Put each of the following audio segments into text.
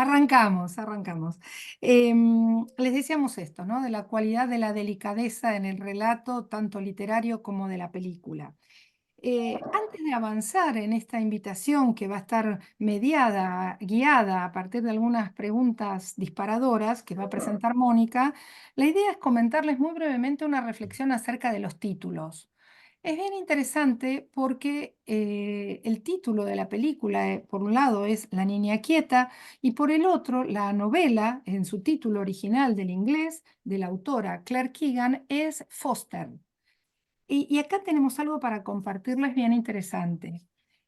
Arrancamos, arrancamos. Les decíamos esto, ¿no? De la cualidad de la delicadeza en el relato, tanto literario como de la película. Antes de avanzar en esta invitación que va a estar mediada, guiada a partir de algunas preguntas disparadoras que va a presentar Mónica, la idea es comentarles muy brevemente una reflexión acerca de los títulos. Es bien interesante porque el título de la película, por un lado, es La niña quieta y por el otro, la novela, en su título original del inglés, de la autora Claire Keegan, es Foster. Y acá tenemos algo para compartirles bien interesante.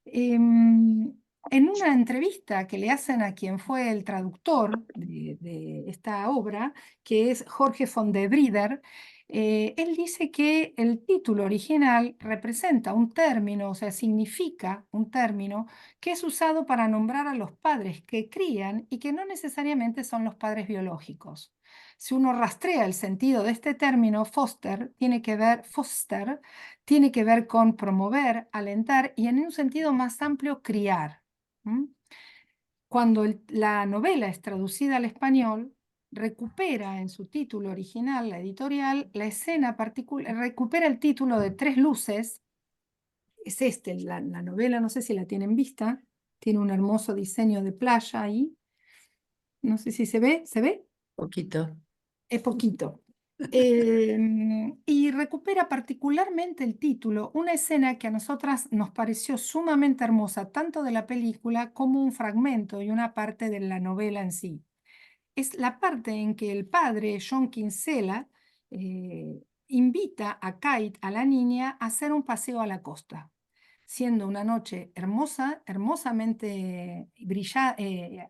En una entrevista que le hacen a quien fue el traductor de esta obra, que es Jorge von der Brieder, él dice que el título original representa un término, o sea, significa un término que es usado para nombrar a los padres que crían y que no necesariamente son los padres biológicos. Si uno rastrea el sentido de este término, foster, tiene que ver con promover, alentar y en un sentido más amplio, criar. ¿Mm? Cuando la novela es traducida al español, recupera en su título original, la editorial, la escena particular, recupera el título de Tres luces. Es la novela, no sé si la tienen vista, tiene un hermoso diseño de playa ahí. No sé si ¿se ve? Poquito. Es poquito. Y recupera particularmente el título, una escena que a nosotras nos pareció sumamente hermosa, tanto de la película como un fragmento y una parte de la novela en sí. Es la parte en que el padre, John Kinsella, invita a Kate, a la niña, a hacer un paseo a la costa, siendo una noche hermosa, hermosamente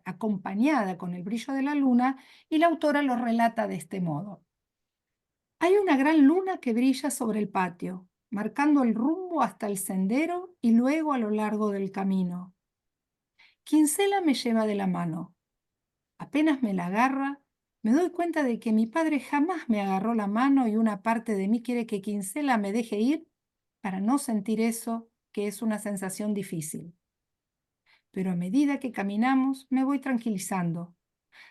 acompañada con el brillo de la luna, y la autora lo relata de este modo. Hay una gran luna que brilla sobre el patio, marcando el rumbo hasta el sendero y luego a lo largo del camino. Kinsella me lleva de la mano. Apenas me la agarra, me doy cuenta de que mi padre jamás me agarró la mano y una parte de mí quiere que Kinsella me deje ir para no sentir eso, que es una sensación difícil. Pero a medida que caminamos me voy tranquilizando,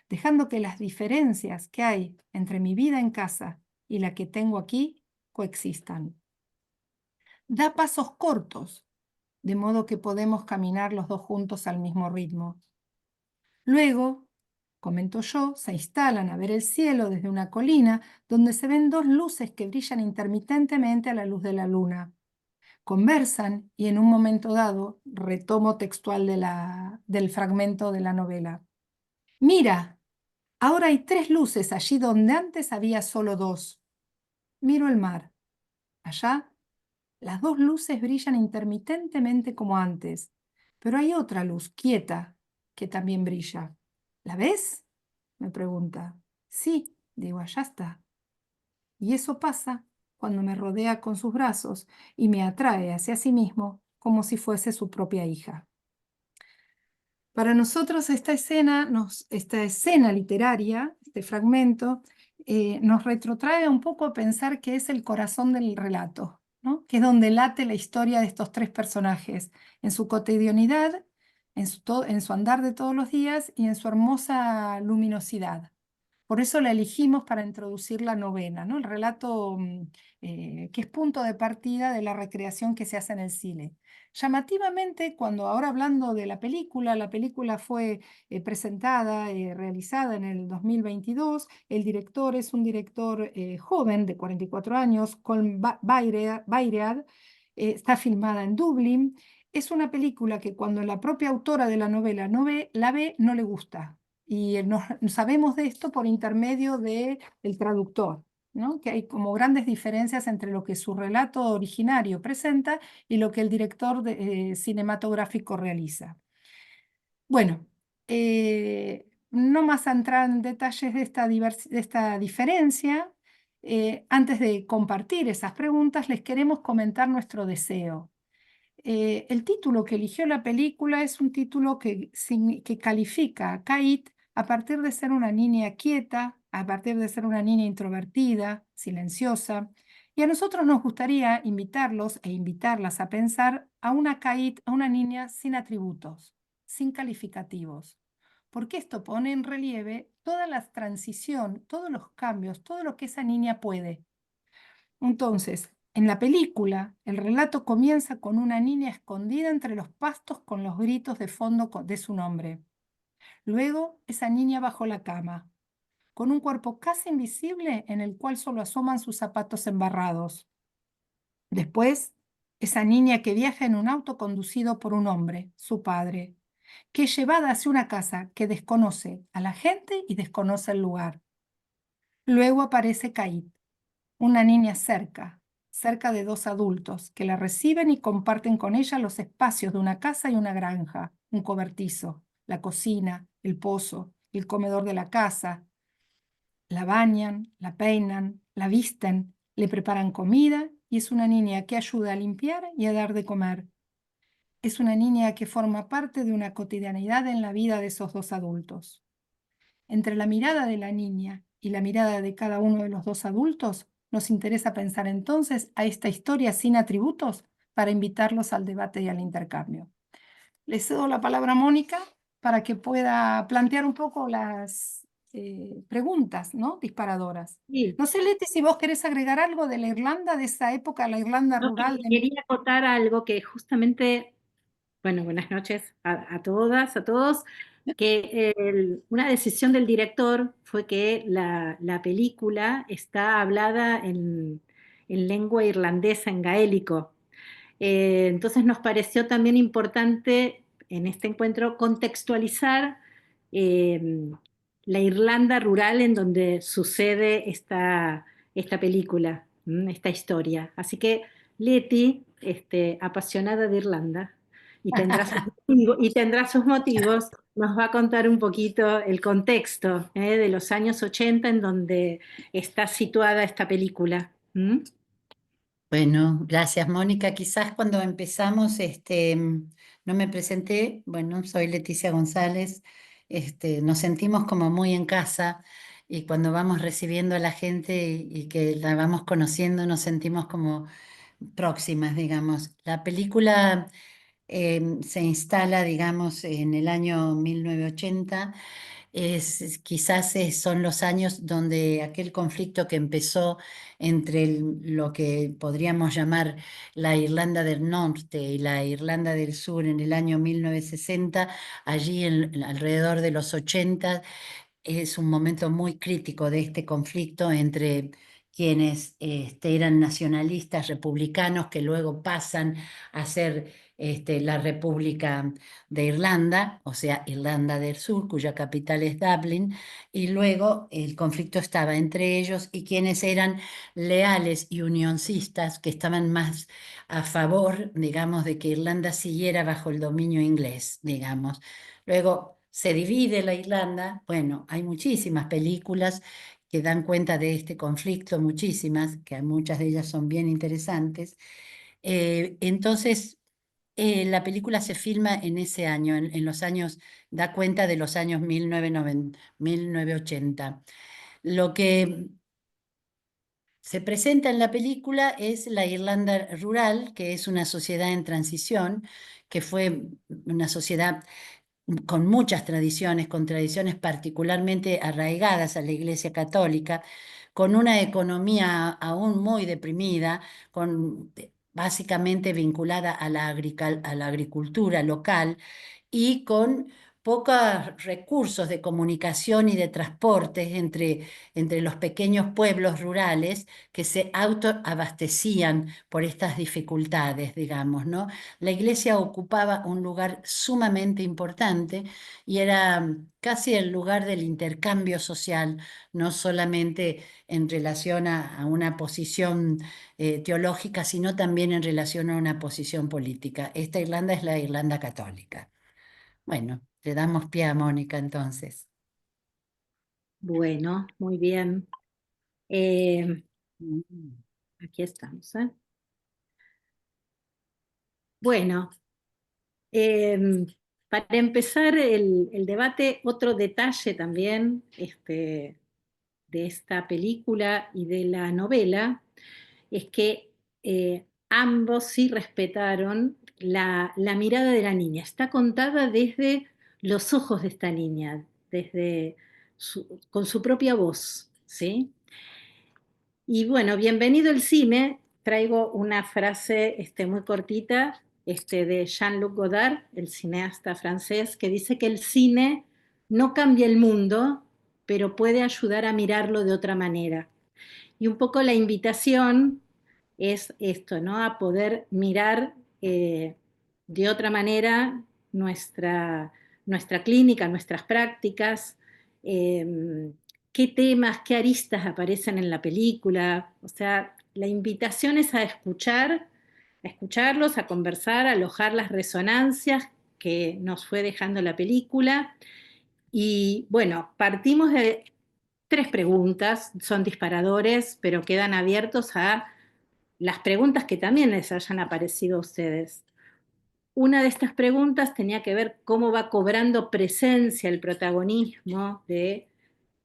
dejando que las diferencias que hay entre mi vida en casa y la que tengo aquí coexistan. Da pasos cortos, de modo que podemos caminar los dos juntos al mismo ritmo. Luego, comento yo, se instalan a ver el cielo desde una colina donde se ven dos luces que brillan intermitentemente a la luz de la luna. Conversan y en un momento dado, retomo textual del fragmento de la novela. Mira, ahora hay tres luces allí donde antes había solo dos. Miro el mar. Allá, las dos luces brillan intermitentemente como antes, pero hay otra luz quieta que también brilla. ¿La ves? Me pregunta. Sí, digo, allá está. Y eso pasa cuando me rodea con sus brazos y me atrae hacia sí mismo como si fuese su propia hija. Para nosotros esta escena literaria, este fragmento, nos retrotrae un poco a pensar que es el corazón del relato, ¿no? Que es donde late la historia de estos tres personajes, en su cotidianidad, en su andar de todos los días y en su hermosa luminosidad. Por eso la elegimos para introducir la novena, ¿no? El relato que es punto de partida de la recreación que se hace en el cine. Llamativamente, cuando ahora hablando de la película fue presentada, realizada en el 2022, el director es un director joven de 44 años, Colm Bairead, está filmada en Dublín. Es una película que cuando la propia autora de la novela la ve, no le gusta. Y sabemos de esto por intermedio del traductor, ¿no? Que hay como grandes diferencias entre lo que su relato originario presenta y lo que el director cinematográfico realiza. Bueno, no más a entrar en detalles de esta diferencia, antes de compartir esas preguntas, les queremos comentar nuestro deseo. El título que eligió la película es un título que califica a Kate a partir de ser una niña quieta, a partir de ser una niña introvertida, silenciosa, y a nosotros nos gustaría invitarlos e invitarlas a pensar a una Kate, a una niña sin atributos, sin calificativos, porque esto pone en relieve toda la transición, todos los cambios, todo lo que esa niña puede. Entonces, en la película, el relato comienza con una niña escondida entre los pastos con los gritos de fondo de su nombre. Luego, esa niña bajo la cama, con un cuerpo casi invisible en el cual solo asoman sus zapatos embarrados. Después, esa niña que viaja en un auto conducido por un hombre, su padre, que es llevada hacia una casa que desconoce a la gente y desconoce el lugar. Luego aparece Kate, una niña cerca de dos adultos, que la reciben y comparten con ella los espacios de una casa y una granja, un cobertizo, la cocina, el pozo, el comedor de la casa. La bañan, la peinan, la visten, le preparan comida y es una niña que ayuda a limpiar y a dar de comer. Es una niña que forma parte de una cotidianidad en la vida de esos dos adultos. Entre la mirada de la niña y la mirada de cada uno de los dos adultos, nos interesa pensar entonces a esta historia sin atributos para invitarlos al debate y al intercambio. Le cedo la palabra a Mónica para que pueda plantear un poco las preguntas, ¿no? Disparadoras. Sí, No sé, Leti, si vos querés agregar algo de la Irlanda, de esa época, la Irlanda no, rural de... quería acotar algo que justamente, bueno, buenas noches a todas, a todos, que una decisión del director fue que la película está hablada en lengua irlandesa, en gaélico. Entonces nos pareció también importante en este encuentro contextualizar eh, la Irlanda rural en donde sucede esta película, esta historia. Así que Leti, apasionada de Irlanda, y tendrá sus motivos, nos va a contar un poquito el contexto de los años 80 en donde está situada esta película. ¿Mm? Bueno, gracias, Mónica. Quizás cuando empezamos, no me presenté. Bueno, soy Leticia González. Nos sentimos como muy en casa y cuando vamos recibiendo a la gente y que la vamos conociendo, nos sentimos como próximas, digamos. La película se instala, digamos, en el año 1980. Quizás son los años donde aquel conflicto que empezó entre lo que podríamos llamar la Irlanda del Norte y la Irlanda del Sur en el año 1960, allí alrededor de los 80, es un momento muy crítico de este conflicto entre quienes eran nacionalistas republicanos que luego pasan a ser la República de Irlanda, o sea, Irlanda del Sur, cuya capital es Dublín, y luego el conflicto estaba entre ellos y quienes eran leales y unionistas, que estaban más a favor, digamos, de que Irlanda siguiera bajo el dominio inglés, digamos. Luego se divide la Irlanda. Bueno, hay muchísimas películas que dan cuenta de este conflicto, muchísimas, que muchas de ellas son bien interesantes. Entonces, la película se filma en ese año, en los años, da cuenta de los años 1990, 1980. Lo que se presenta en la película es la Irlanda rural, que es una sociedad en transición, que fue una sociedad con muchas tradiciones, con tradiciones particularmente arraigadas a la Iglesia Católica, con una economía aún muy deprimida, básicamente vinculada a a la agricultura local y con pocos recursos de comunicación y de transporte entre los pequeños pueblos rurales que se autoabastecían por estas dificultades, digamos, ¿no? La iglesia ocupaba un lugar sumamente importante y era casi el lugar del intercambio social, no solamente en relación a una posición teológica, sino también en relación a una posición política. Esta Irlanda es la Irlanda católica. Bueno, le damos pie a Mónica entonces. Bueno, muy bien. Eh, Mm. Aquí estamos, ¿eh? Bueno, eh, para empezar el debate, otro detalle también de esta película y de la novela es que ambos sí respetaron la mirada de la niña. Está contada desde los ojos de esta niña, con su propia voz, ¿sí? Y bueno, bienvenido el cine. Traigo una frase muy cortita de Jean-Luc Godard, el cineasta francés, que dice que el cine no cambia el mundo, pero puede ayudar a mirarlo de otra manera. Y un poco la invitación es esto, ¿no? A poder mirar de otra manera nuestra clínica, nuestras prácticas, eh, qué temas, qué aristas aparecen en la película. O sea, la invitación es a escucharlos, a conversar, a alojar las resonancias que nos fue dejando la película. Y bueno, partimos de tres preguntas, son disparadores, pero quedan abiertos a las preguntas que también les hayan aparecido a ustedes. Una de estas preguntas tenía que ver cómo va cobrando presencia el protagonismo de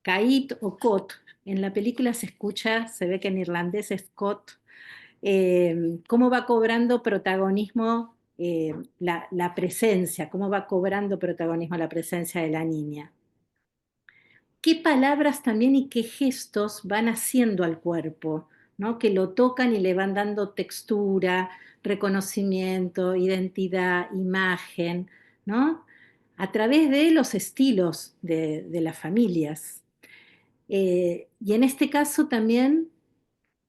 Kate o Kot. En la película se escucha, se ve que en irlandés es Kot. Cómo va cobrando protagonismo la presencia, cómo va cobrando protagonismo la presencia de la niña. Qué palabras también y qué gestos van haciendo al cuerpo, ¿no? Que lo tocan y le van dando textura, reconocimiento, identidad, imagen, ¿no? A través de los estilos de las familias. Y en este caso también,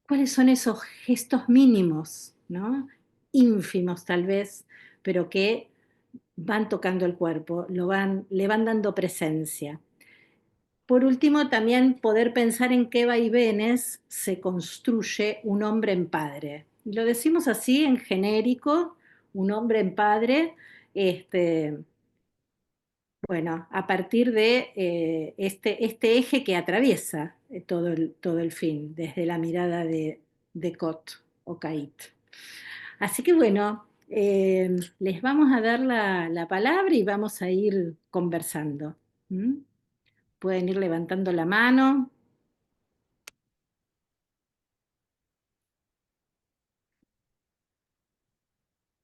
¿cuáles son esos gestos mínimos, ¿no? Ínfimos tal vez, pero que van tocando el cuerpo, le van dando presencia. Por último, también poder pensar en qué vaivenes se construye un hombre en padre. Y lo decimos así en genérico, un hombre en padre, este, bueno, a partir de este eje que atraviesa todo el film, desde la mirada de Kot o Kait. Así que bueno, les vamos a dar la palabra y vamos a ir conversando. ¿Mm? Pueden ir levantando la mano.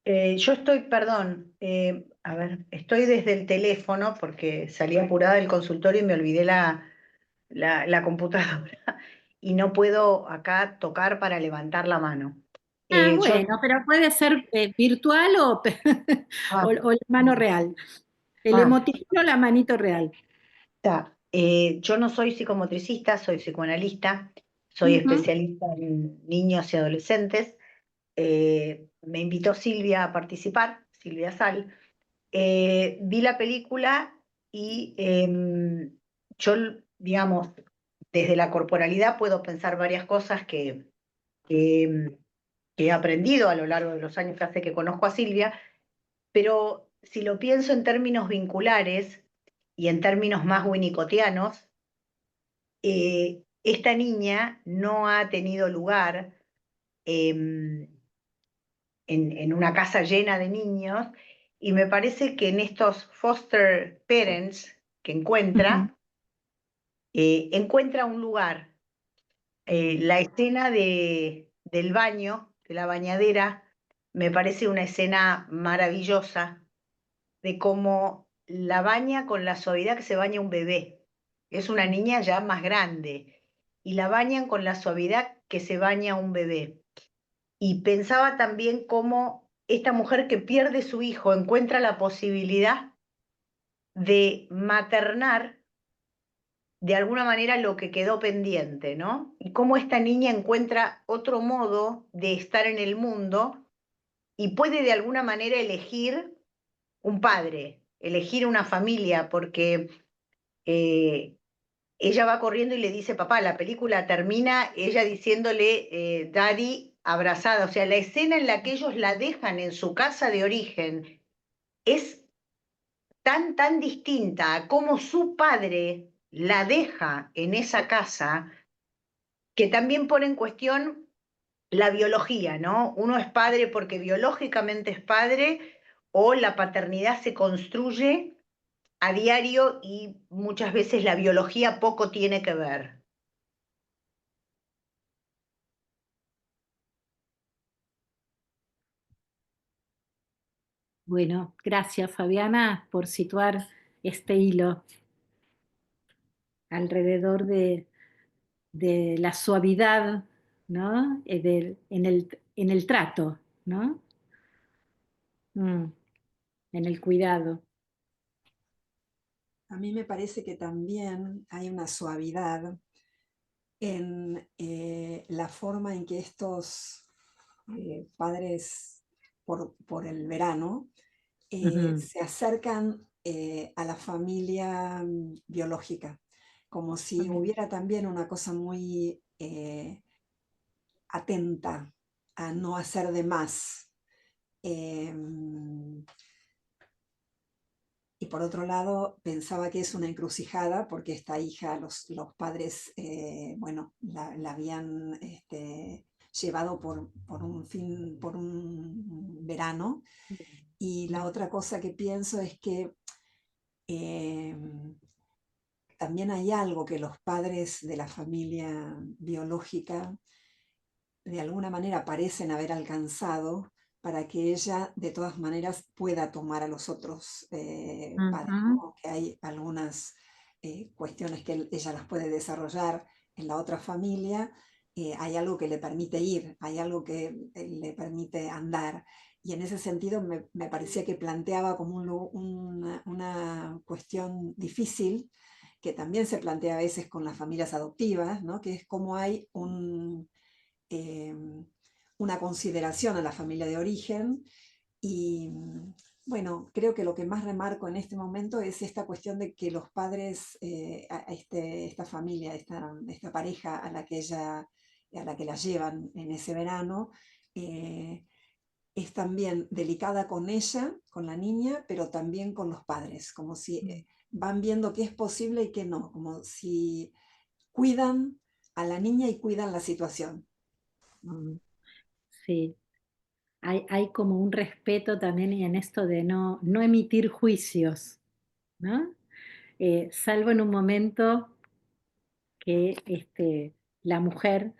Yo estoy, perdón, a ver, estoy desde el teléfono porque salí apurada del consultorio y me olvidé la computadora y no puedo acá tocar para levantar la mano. Ah, Yo, bueno, pero puede ser virtual ah, o la mano real. El ah, emoticón o la manito real. está. Yo no soy psicomotricista, soy psicoanalista, soy Ujú. especialista en niños y adolescentes. Me invitó Silvia a participar, Silvia Sal. Vi la película y yo, digamos, desde la corporalidad puedo pensar varias cosas que, que he aprendido a lo largo de los años que hace que conozco a Silvia, pero si lo pienso en términos vinculares y en términos más winnicottianos, esta niña no ha tenido lugar em, en una casa llena de niños y me parece que en estos foster parents que Ujú. encuentra un lugar. La escena del baño, de la bañadera, me parece una escena maravillosa de cómo la baña con la suavidad que se baña un bebé. Es una niña ya más grande y la bañan con la suavidad que se baña un bebé. Y pensaba también cómo esta mujer que pierde su hijo encuentra la posibilidad de maternar de alguna manera lo que quedó pendiente, ¿no? Y cómo esta niña encuentra otro modo de estar en el mundo y puede de alguna manera elegir un padre, elegir una familia, porque eh, ella va corriendo y le dice, papá, la película termina ella diciéndole, Daddy, abrazada. O sea, la escena en la que ellos la dejan en su casa de origen es tan distinta a cómo su padre la deja en esa casa, que también pone en cuestión la biología, ¿no? Uno es padre porque biológicamente es padre o la paternidad se construye a diario y muchas veces la biología poco tiene que ver. Bueno, gracias Fabiana por situar este hilo alrededor de la suavidad, ¿no? En el trato, ¿no? Mm, en el cuidado. A mí me parece que también hay una suavidad en la forma en que estos padres por el verano Ujú. se acercan a la familia biológica, como si hubiera también una cosa muy atenta a no hacer de más. Y por otro lado, pensaba que es una encrucijada porque esta hija, los padres, bueno, la habían llevado por un fin, por un verano. Y la otra cosa que pienso es que eh, también hay algo que los padres de la familia biológica de alguna manera parecen haber alcanzado para que ella de todas maneras pueda tomar a los otros padres, Ujú. ¿no? Que hay algunas cuestiones que ella las puede desarrollar en la otra familia, hay algo que le permite ir, hay algo que le permite andar. Y en ese sentido me parecía que planteaba como una cuestión difícil, que también se plantea a veces con las familias adoptivas, ¿no? Que es cómo hay eh, una consideración a la familia de origen y bueno, creo que lo que más remarco en este momento es esta cuestión de que los padres, esta familia, esta pareja a la que a la que la llevan en ese verano, es también delicada con ella, con la niña, pero también con los padres, como si van viendo qué es posible y qué no, como si cuidan a la niña y cuidan la situación. Mm, sí, hay como un respeto también en esto de no emitir juicios, ¿no? Salvo en un momento que la mujer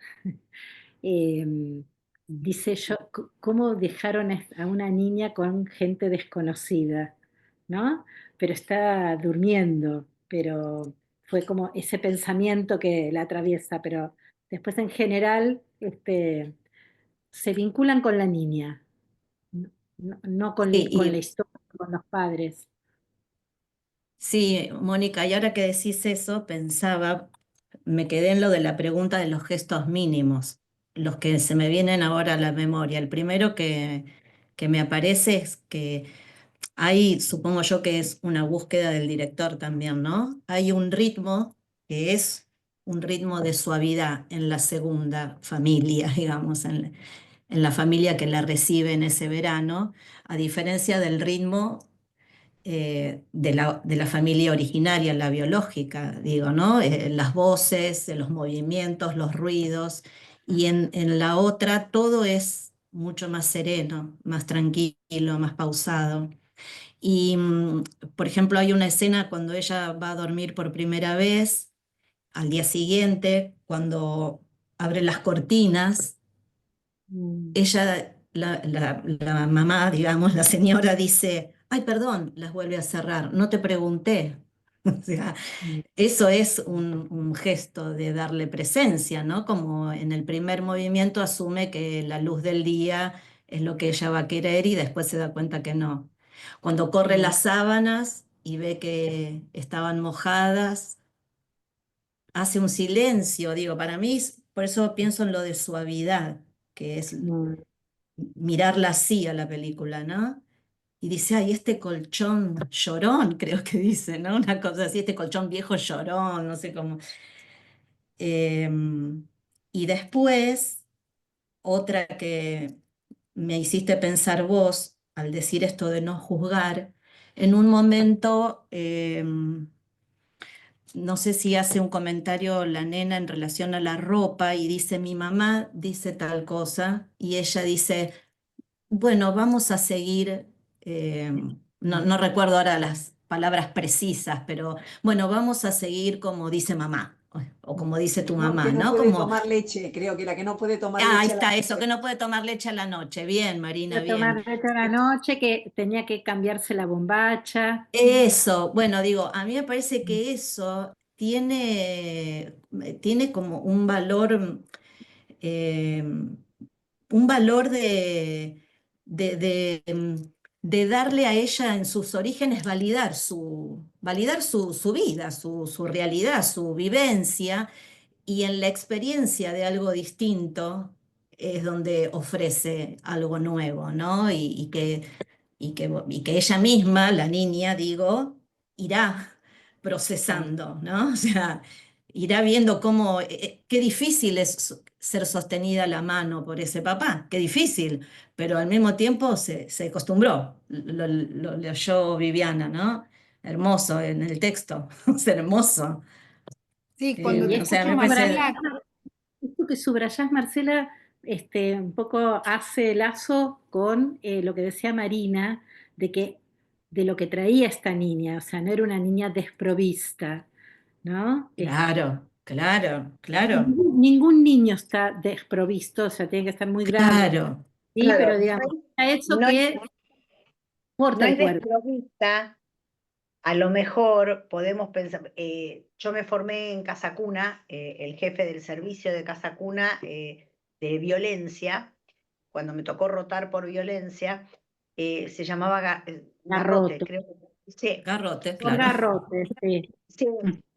dice yo, ¿cómo dejaron a una niña con gente desconocida? ¿No? Pero está durmiendo, pero fue como ese pensamiento que la atraviesa, pero después en general se vinculan con la niña, no con la Sí, historia, con los padres. sí, Mónica, y ahora que decís eso, pensaba, me quedé en lo de la pregunta de los gestos mínimos, los que se me vienen ahora a la memoria. El primero que me aparece es que hay, supongo yo que es una búsqueda del director también, ¿no? Hay un ritmo que es un ritmo de suavidad en la segunda familia, digamos, en la familia que la recibe en ese verano, a diferencia del ritmo de la familia originaria, la biológica, digo, ¿no? Las voces, los movimientos, los ruidos, y en la otra todo es mucho más sereno, más tranquilo, más pausado. Y, por ejemplo, hay una escena cuando ella va a dormir por primera vez, al día siguiente, cuando abre las cortinas, Mm, ella, la mamá, digamos, la señora dice, ay, perdón, las vuelve a cerrar, no te pregunté. O sea, mm, eso es un gesto de darle presencia, ¿no? Como en el primer movimiento asume que la luz del día es lo que ella va a querer y después se da cuenta que no. Cuando corre mm, las sábanas y ve que estaban mojadas, hace un silencio, digo, para mí, por eso pienso en lo de suavidad, que es mm, mirarla así a la película, ¿no? Y dice, ay, este colchón llorón, creo que dice, ¿no? Una cosa así, este colchón viejo llorón, no sé cómo. Y después, otra que me hiciste pensar vos al decir esto de no juzgar, en un momento, no sé si hace un comentario la nena en relación a la ropa y dice, mi mamá dice tal cosa, y ella dice, bueno, vamos a seguir, mm, no recuerdo ahora las palabras precisas, pero bueno, vamos a seguir como dice mamá. o como dice tu Que mamá, no ¿no? puede Como, tomar leche, creo que era que no puede tomar ahí leche a la está, eso, noche. que no puede tomar leche a la noche. Bien, Marina, Iba a bien. tomar leche a la noche, que tenía que cambiarse la bombacha. Eso, bueno, digo, a mí me parece que eso tiene como eh, un valor de darle a ella en sus orígenes validar su vida, su realidad, su vivencia, y en la experiencia de algo distinto es donde ofrece algo nuevo, ¿no? Y que ella misma, la niña, digo, irá procesando, ¿no? O sea, irá viendo qué difícil es ser sostenida la mano por ese papá, qué difícil, pero al mismo tiempo se acostumbró, lo leyó Viviana, ¿no? Hermoso en el texto, es hermoso. Sí, cuando te Y O sea, escucho, me parece, Marcela, esto que subrayás, Marcela, un poco hace lazo con lo que decía Marina, de lo que traía esta niña, o sea, no era una niña desprovista, ¿no? claro, claro, claro, Ningún niño está desprovisto, o sea, tiene que estar muy grave, claro, sí, Claro, pero digamos, a eso no, que no porta el es cuerpo. desprovista. A lo mejor podemos pensar, yo me formé en Casa Cuna, el jefe del servicio de Casa Cuna de violencia, cuando me tocó rotar por violencia, se llamaba Garrote, Garrote, creo que sí, garrote, por claro. garrote, sí. sí,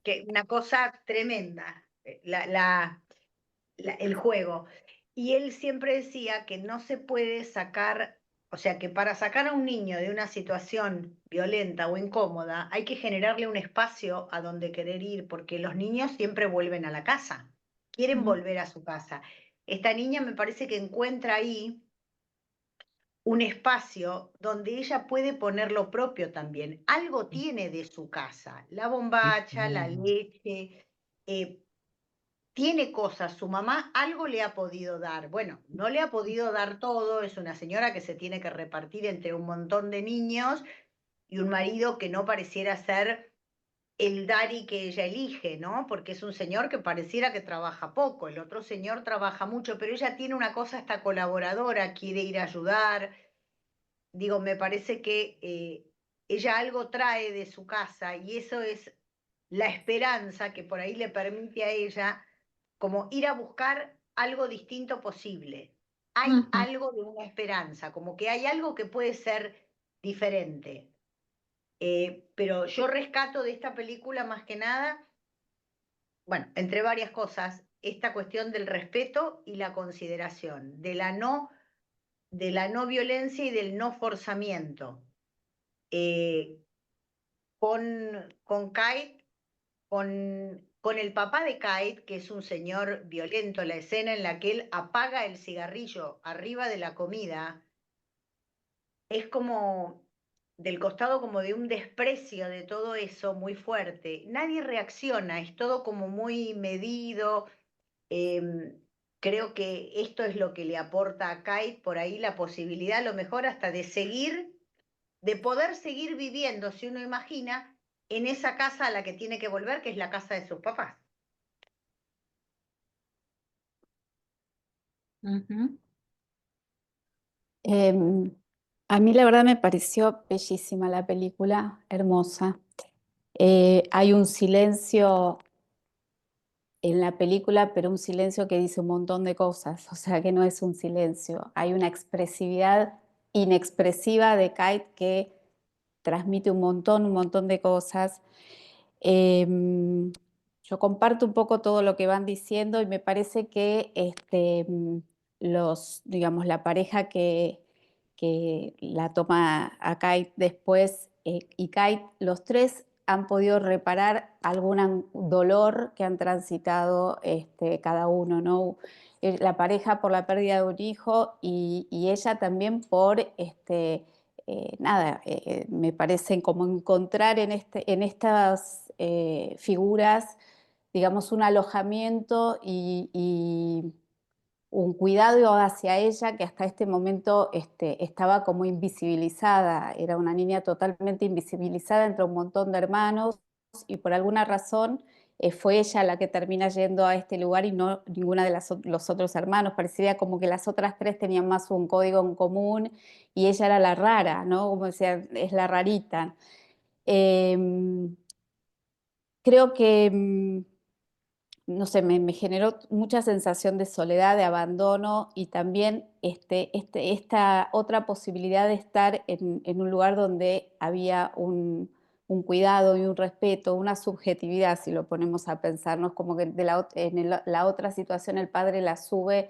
que una cosa tremenda, el juego. Y él siempre decía que no se puede sacar, o sea, que para sacar a un niño de una situación violenta o incómoda, hay que generarle un espacio a donde querer ir, porque los niños siempre vuelven a la casa, quieren volver a su casa. Esta niña me parece que encuentra ahí un espacio donde ella puede poner lo propio también. Algo tiene de su casa, la bombacha, la leche, tiene cosas, su mamá algo le ha podido dar. Bueno, no le ha podido dar todo, es una señora que se tiene que repartir entre un montón de niños y un marido que no pareciera ser el daddy que ella elige, ¿no? Porque es un señor que pareciera que trabaja poco, el otro señor trabaja mucho, pero ella tiene una cosa hasta colaboradora, quiere ir a ayudar. Digo, me parece que ella algo trae de su casa y eso es la esperanza que por ahí le permite a ella como ir a buscar algo distinto posible. Hay algo de una esperanza, como que hay algo que puede ser diferente. Pero yo rescato de esta película más que nada, bueno, entre varias cosas, esta cuestión del respeto y la consideración, de la no violencia y del no forzamiento. Eh, con Kite, con el papá de Kite, que es un señor violento, la escena en la que él apaga el cigarrillo arriba de la comida, es como del costado como de un desprecio de todo eso muy fuerte. Nadie reacciona, es todo como muy medido. Creo que esto es lo que le aporta a Kite por ahí la posibilidad, a lo mejor hasta de poder seguir viviendo, si uno imagina, en esa casa a la que tiene que volver, que es la casa de sus papás. Em, a mí la verdad me pareció bellísima la película, hermosa. Hay un silencio en la película, pero un silencio que dice un montón de cosas, o sea que no es un silencio. Hay una expresividad inexpresiva de Kite que transmite un montón de cosas. Em, yo comparto un poco todo lo que van diciendo y me parece que digamos, la pareja que la toma a Kite después y Kite, los tres han podido reparar algún dolor que han transitado cada uno, ¿no? La pareja por la pérdida de un hijo y ella también por nada, me parecen como encontrar en estas figuras, digamos, un alojamiento y un cuidado hacia ella que hasta este momento estaba como invisibilizada. Era una niña totalmente invisibilizada entre un montón de hermanos y por alguna razón fue ella la que termina yendo a este lugar y no ninguna de los otros hermanos. Parecería como que las otras tres tenían más un código en común y ella era la rara, ¿no? Como decía, es la rarita. Creo que, no sé, me generó mucha sensación de soledad, de abandono y también esta otra posibilidad de estar en un lugar donde había un cuidado y un respeto, una subjetividad, si lo ponemos a pensarnos, como que la otra situación el padre la sube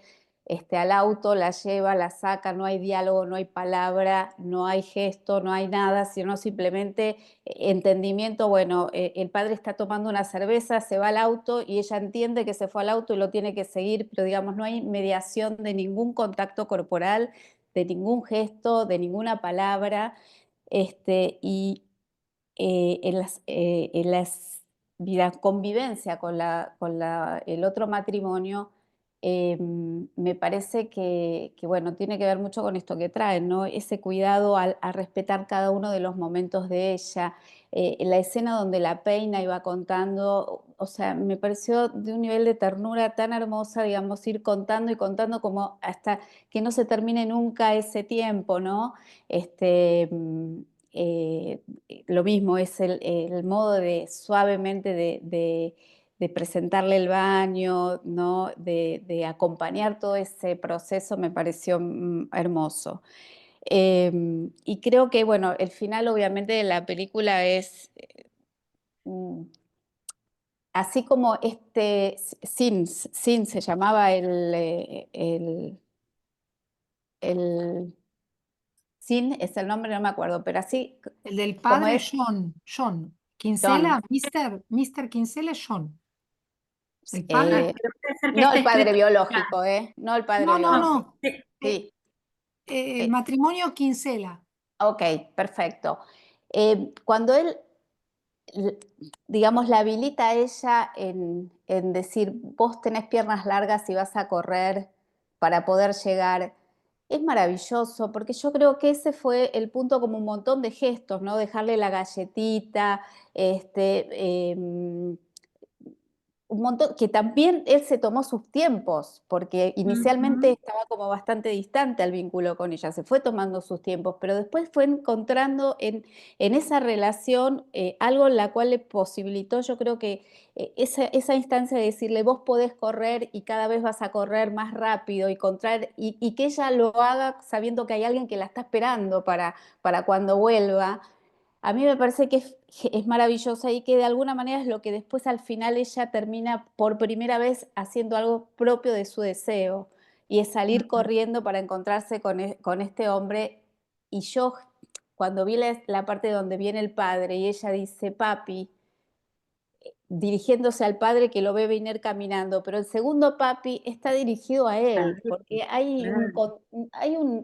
al auto, la lleva, la saca, no hay diálogo, no hay palabra, no hay gesto, no hay nada, sino simplemente entendimiento, bueno, el padre está tomando una cerveza, se va al auto y ella entiende que se fue al auto y lo tiene que seguir, pero digamos, no hay mediación de ningún contacto corporal, de ningún gesto, de ninguna palabra, y la convivencia con el otro matrimonio, me parece bueno, tiene que ver mucho con esto que traen, ¿no? Ese cuidado a respetar cada uno de los momentos de ella. La escena donde la peina y va contando, o sea, me pareció de un nivel de ternura tan hermosa, digamos, ir contando y contando como hasta que no se termine nunca ese tiempo, ¿no? Eh, lo mismo es el modo de suavemente de presentarle el baño, ¿no? De acompañar todo ese proceso me pareció hermoso. Y creo que, bueno, el final obviamente de la película es, mm, así como Sin se llamaba el Sin es el nombre, no me acuerdo, pero así El del como padre, es John. John. Kinsella, Mr. Kinsella, John. El padre. Eh, Pero puede ser que no esté el padre escrito. biológico, ¿eh? No el padre No, no, No, biológico. no. Sí, El eh, matrimonio Kinsella. ok, perfecto. Cuando él, l- digamos, la habilita a ella en decir, vos tenés piernas largas y vas a correr para poder llegar, es maravilloso, porque yo creo que ese fue el punto como un montón de gestos, ¿no? Dejarle la galletita, un montón, que también él se tomó sus tiempos, porque inicialmente Ujú. estaba como bastante distante al vínculo con ella, se fue tomando sus tiempos, pero después fue encontrando en esa relación algo en la cual le posibilitó, yo creo que esa instancia de decirle, vos podés correr y cada vez vas a correr más rápido y que ella lo haga sabiendo que hay alguien que la está esperando para cuando vuelva. A mí me parece que es maravillosa y que de alguna manera es lo que después al final ella termina por primera vez haciendo algo propio de su deseo y es salir corriendo para encontrarse con este hombre. Y yo cuando vi la parte donde viene el padre y ella dice, papi, dirigiéndose al padre que lo ve venir caminando, pero el segundo papi está dirigido a él, porque hay Claro.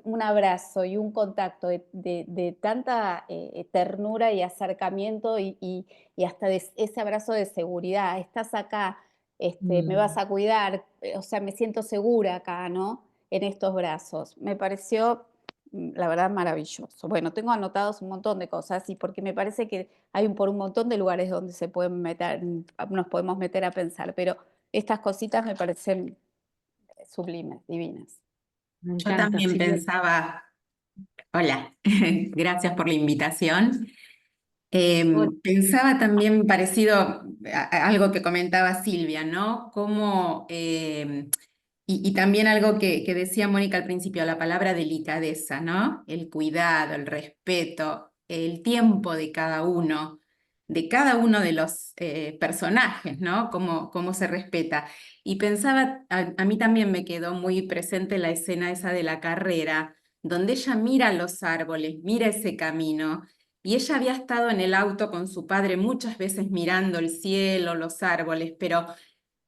un abrazo y un contacto de tanta ternura y acercamiento y hasta ese abrazo de seguridad. Estás acá, me vas a cuidar, o sea, me siento segura acá, ¿no? En estos brazos. Me pareció, la verdad, maravilloso. Bueno, tengo anotados un montón de cosas y porque me parece que hay por un montón de lugares donde se pueden meter, nos podemos meter a pensar, pero estas cositas me parecen sublimes, divinas. Me Yo encanta, también Silvia. pensaba, hola, gracias por la invitación. Hola. Pensaba también parecido a algo que comentaba Silvia, ¿no? Cómo, y también algo que decía Mónica al principio, la palabra delicadeza, ¿no? El cuidado, el respeto, el tiempo de cada uno de los personajes, ¿no? Cómo se respeta. Y pensaba, a mí también me quedó muy presente la escena esa de la carrera, donde ella mira los árboles, mira ese camino. Y ella había estado en el auto con su padre muchas veces mirando el cielo, los árboles, pero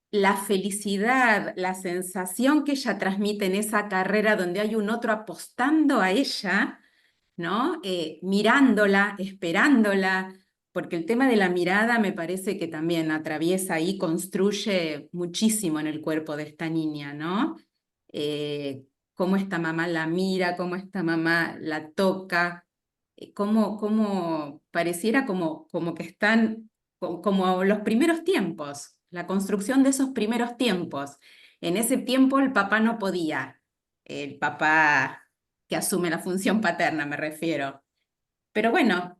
la felicidad, la sensación que ella transmite en esa carrera donde hay un otro apostando a ella, ¿no? Mirándola, esperándola, porque el tema de la mirada me parece que también atraviesa y construye muchísimo en el cuerpo de esta niña, ¿no? Eh, Cómo esta mamá la mira, cómo esta mamá la toca, cómo pareciera como que están como los primeros tiempos, la construcción de esos primeros tiempos. En ese tiempo el papá no podía, el papá que asume la función paterna me refiero. Pero bueno,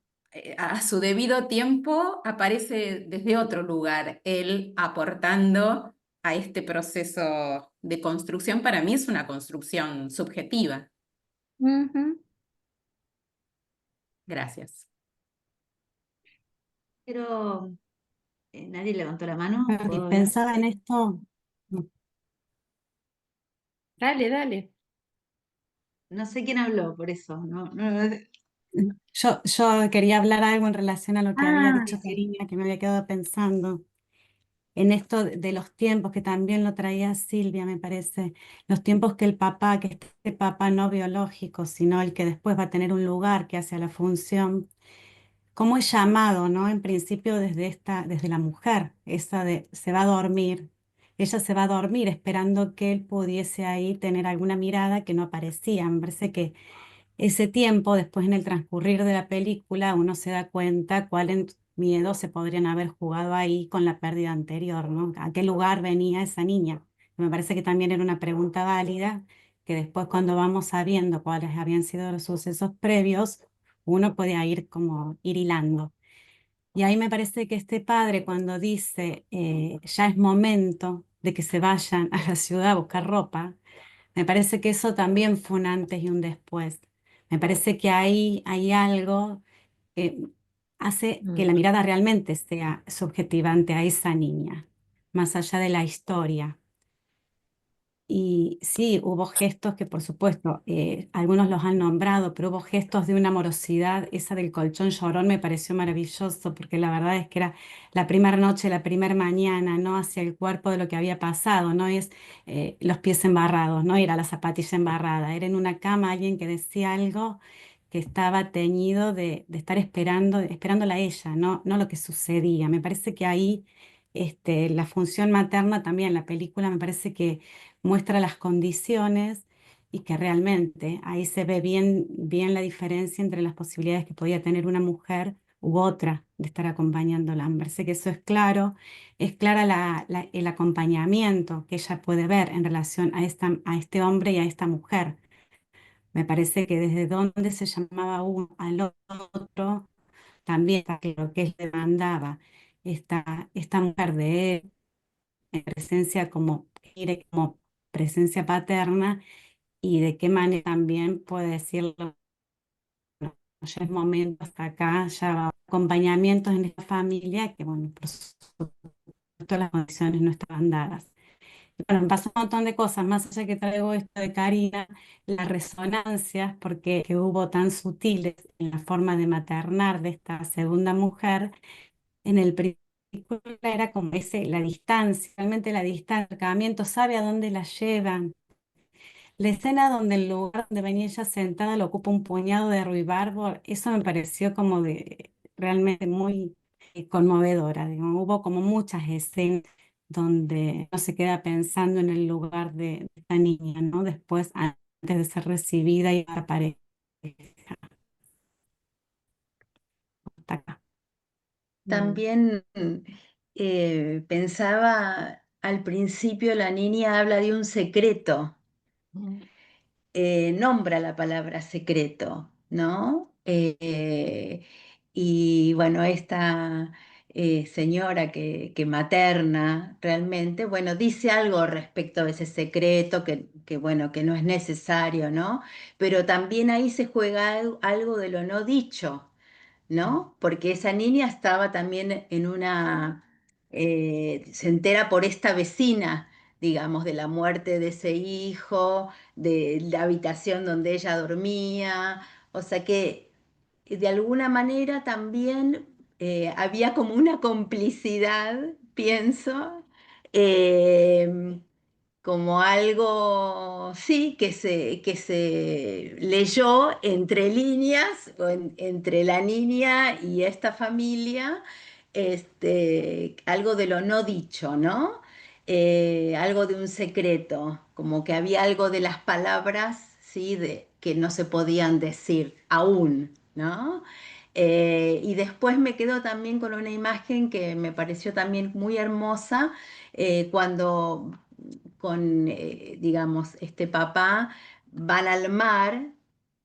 a su debido tiempo aparece desde otro lugar, él aportando a este proceso de construcción. Para mí es una construcción subjetiva. Ujú. Gracias. Pero nadie levantó la mano, Y ¿puedo hablar? pensaba en esto, Dale, dale. No sé quién habló, por eso. yo quería hablar algo en relación a lo que había Ah, dicho sí. Karina, que me había quedado pensando en esto de los tiempos, que también lo traía Silvia, me parece, los tiempos que el papá, que este papá no biológico, sino el que después va a tener un lugar que hace la función, cómo es llamado, ¿no? En principio desde la mujer, esa de se va a dormir. Ella se va a dormir esperando que él pudiese ahí tener alguna mirada que no aparecía. Me parece que ese tiempo, después en el transcurrir de la película, uno se da cuenta cuáles miedos se podrían haber jugado ahí con la pérdida anterior, ¿no? ¿A qué lugar venía esa niña? Me parece que también era una pregunta válida, que después cuando vamos sabiendo cuáles habían sido los sucesos previos, uno puede ir como ir hilando. Y ahí me parece que este padre cuando dice, ya es momento de que se vayan a la ciudad a buscar ropa, me parece que eso también fue un antes y un después. Me parece que ahí hay algo que hace que la mirada realmente sea subjetivante a esa niña, más allá de la historia. Y sí, hubo gestos que, por supuesto, algunos los han nombrado, pero hubo gestos de una amorosidad. Esa del colchón llorón me pareció maravilloso, porque la verdad es que era la primera noche, la primera mañana, ¿no? Hacia el cuerpo de lo que había pasado, no es los pies embarrados, no era la zapatilla embarrada, era en una cama alguien que decía algo que estaba teñido de estar esperándola a ella, no lo que sucedía. Me parece que ahí la función materna también, la película me parece que muestra las condiciones y que realmente ahí se ve bien la diferencia entre las posibilidades que podía tener una mujer u otra de estar acompañándola. Me parece que eso es clara el acompañamiento que ella puede ver en relación a este hombre y a esta mujer. Me parece que desde donde se llamaba uno al otro, también está claro que él demandaba esta mujer de él en presencia como, como presencia paterna y de qué manera también puede decirlo, ya es momento hasta acá, ya va acompañamientos en esta familia que, bueno, por supuesto las condiciones no estaban dadas. Y bueno, me pasó un montón de cosas, más allá que traigo esto de Karina, las resonancias, porque que hubo tan sutiles en la forma de maternar de esta segunda mujer, en el película era como la distancia, realmente la distancia, el acercamiento, sabe a dónde la llevan. La escena donde el lugar donde venía ella sentada lo ocupa un puñado de ruibarbo, eso me pareció como de realmente muy conmovedora. Digo. Hubo como muchas escenas donde uno se queda pensando en el lugar de esta niña, ¿no? Después, antes de ser recibida y la pareja. Hasta acá. También pensaba, al principio la niña habla de un secreto, nombra la palabra secreto, ¿no? Y bueno, esta señora que materna realmente, bueno, dice algo respecto a ese secreto bueno, que no es necesario, ¿no? Pero también ahí se juega algo de lo no dicho, ¿no? Porque esa niña estaba también se entera por esta vecina, digamos, de la muerte de ese hijo, de la habitación donde ella dormía, o sea que de alguna manera también había como una complicidad, pienso, eh, como algo, sí, que se leyó entre líneas, o entre la niña y esta familia, algo de lo no dicho, ¿no? Algo de un secreto, como que había algo de las palabras, ¿sí? Que no se podían decir aún, ¿no? Y después me quedo también con una imagen que me pareció también muy hermosa, cuando digamos, este papá van al mar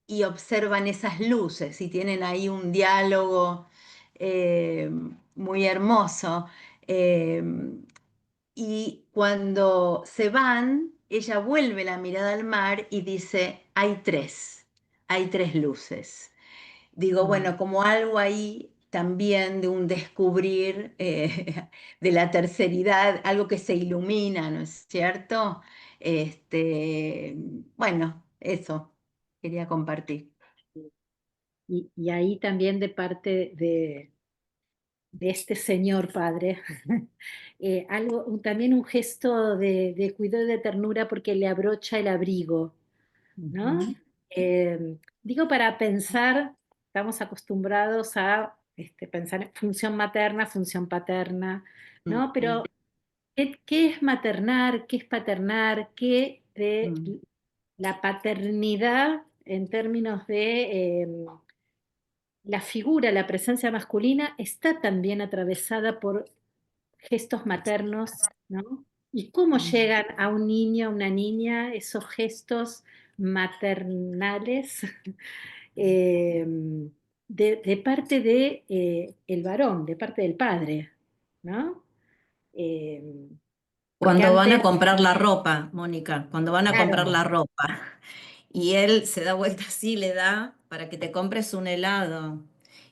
y observan esas luces y tienen ahí un diálogo eh, muy hermoso. Eh, y cuando se van, ella vuelve la mirada al mar y dice, hay tres luces. Digo, bueno, como algo ahí también de un descubrir de la terceridad, algo que se ilumina, ¿no es cierto? Bueno, eso quería compartir. Y ahí también de parte de este señor padre, también un gesto de cuidado y de ternura porque le abrocha el abrigo, ¿no? Ujú. Digo, para pensar, estamos acostumbrados a pensar en función materna, función paterna, ¿no? Pero, ¿qué es maternar? ¿Qué es paternar? ¿Qué de la paternidad en términos de la figura, la presencia masculina, está también atravesada por gestos maternos, ¿no? ¿Y cómo llegan a un niño, a una niña, esos gestos maternales eh, de parte de, el varón, de parte del padre, ¿no? Eh, porque Cuando van a antes, comprar la ropa, Mónica, cuando van a comprar claro, la ropa, y él se da vuelta así, le da para que te compres un helado.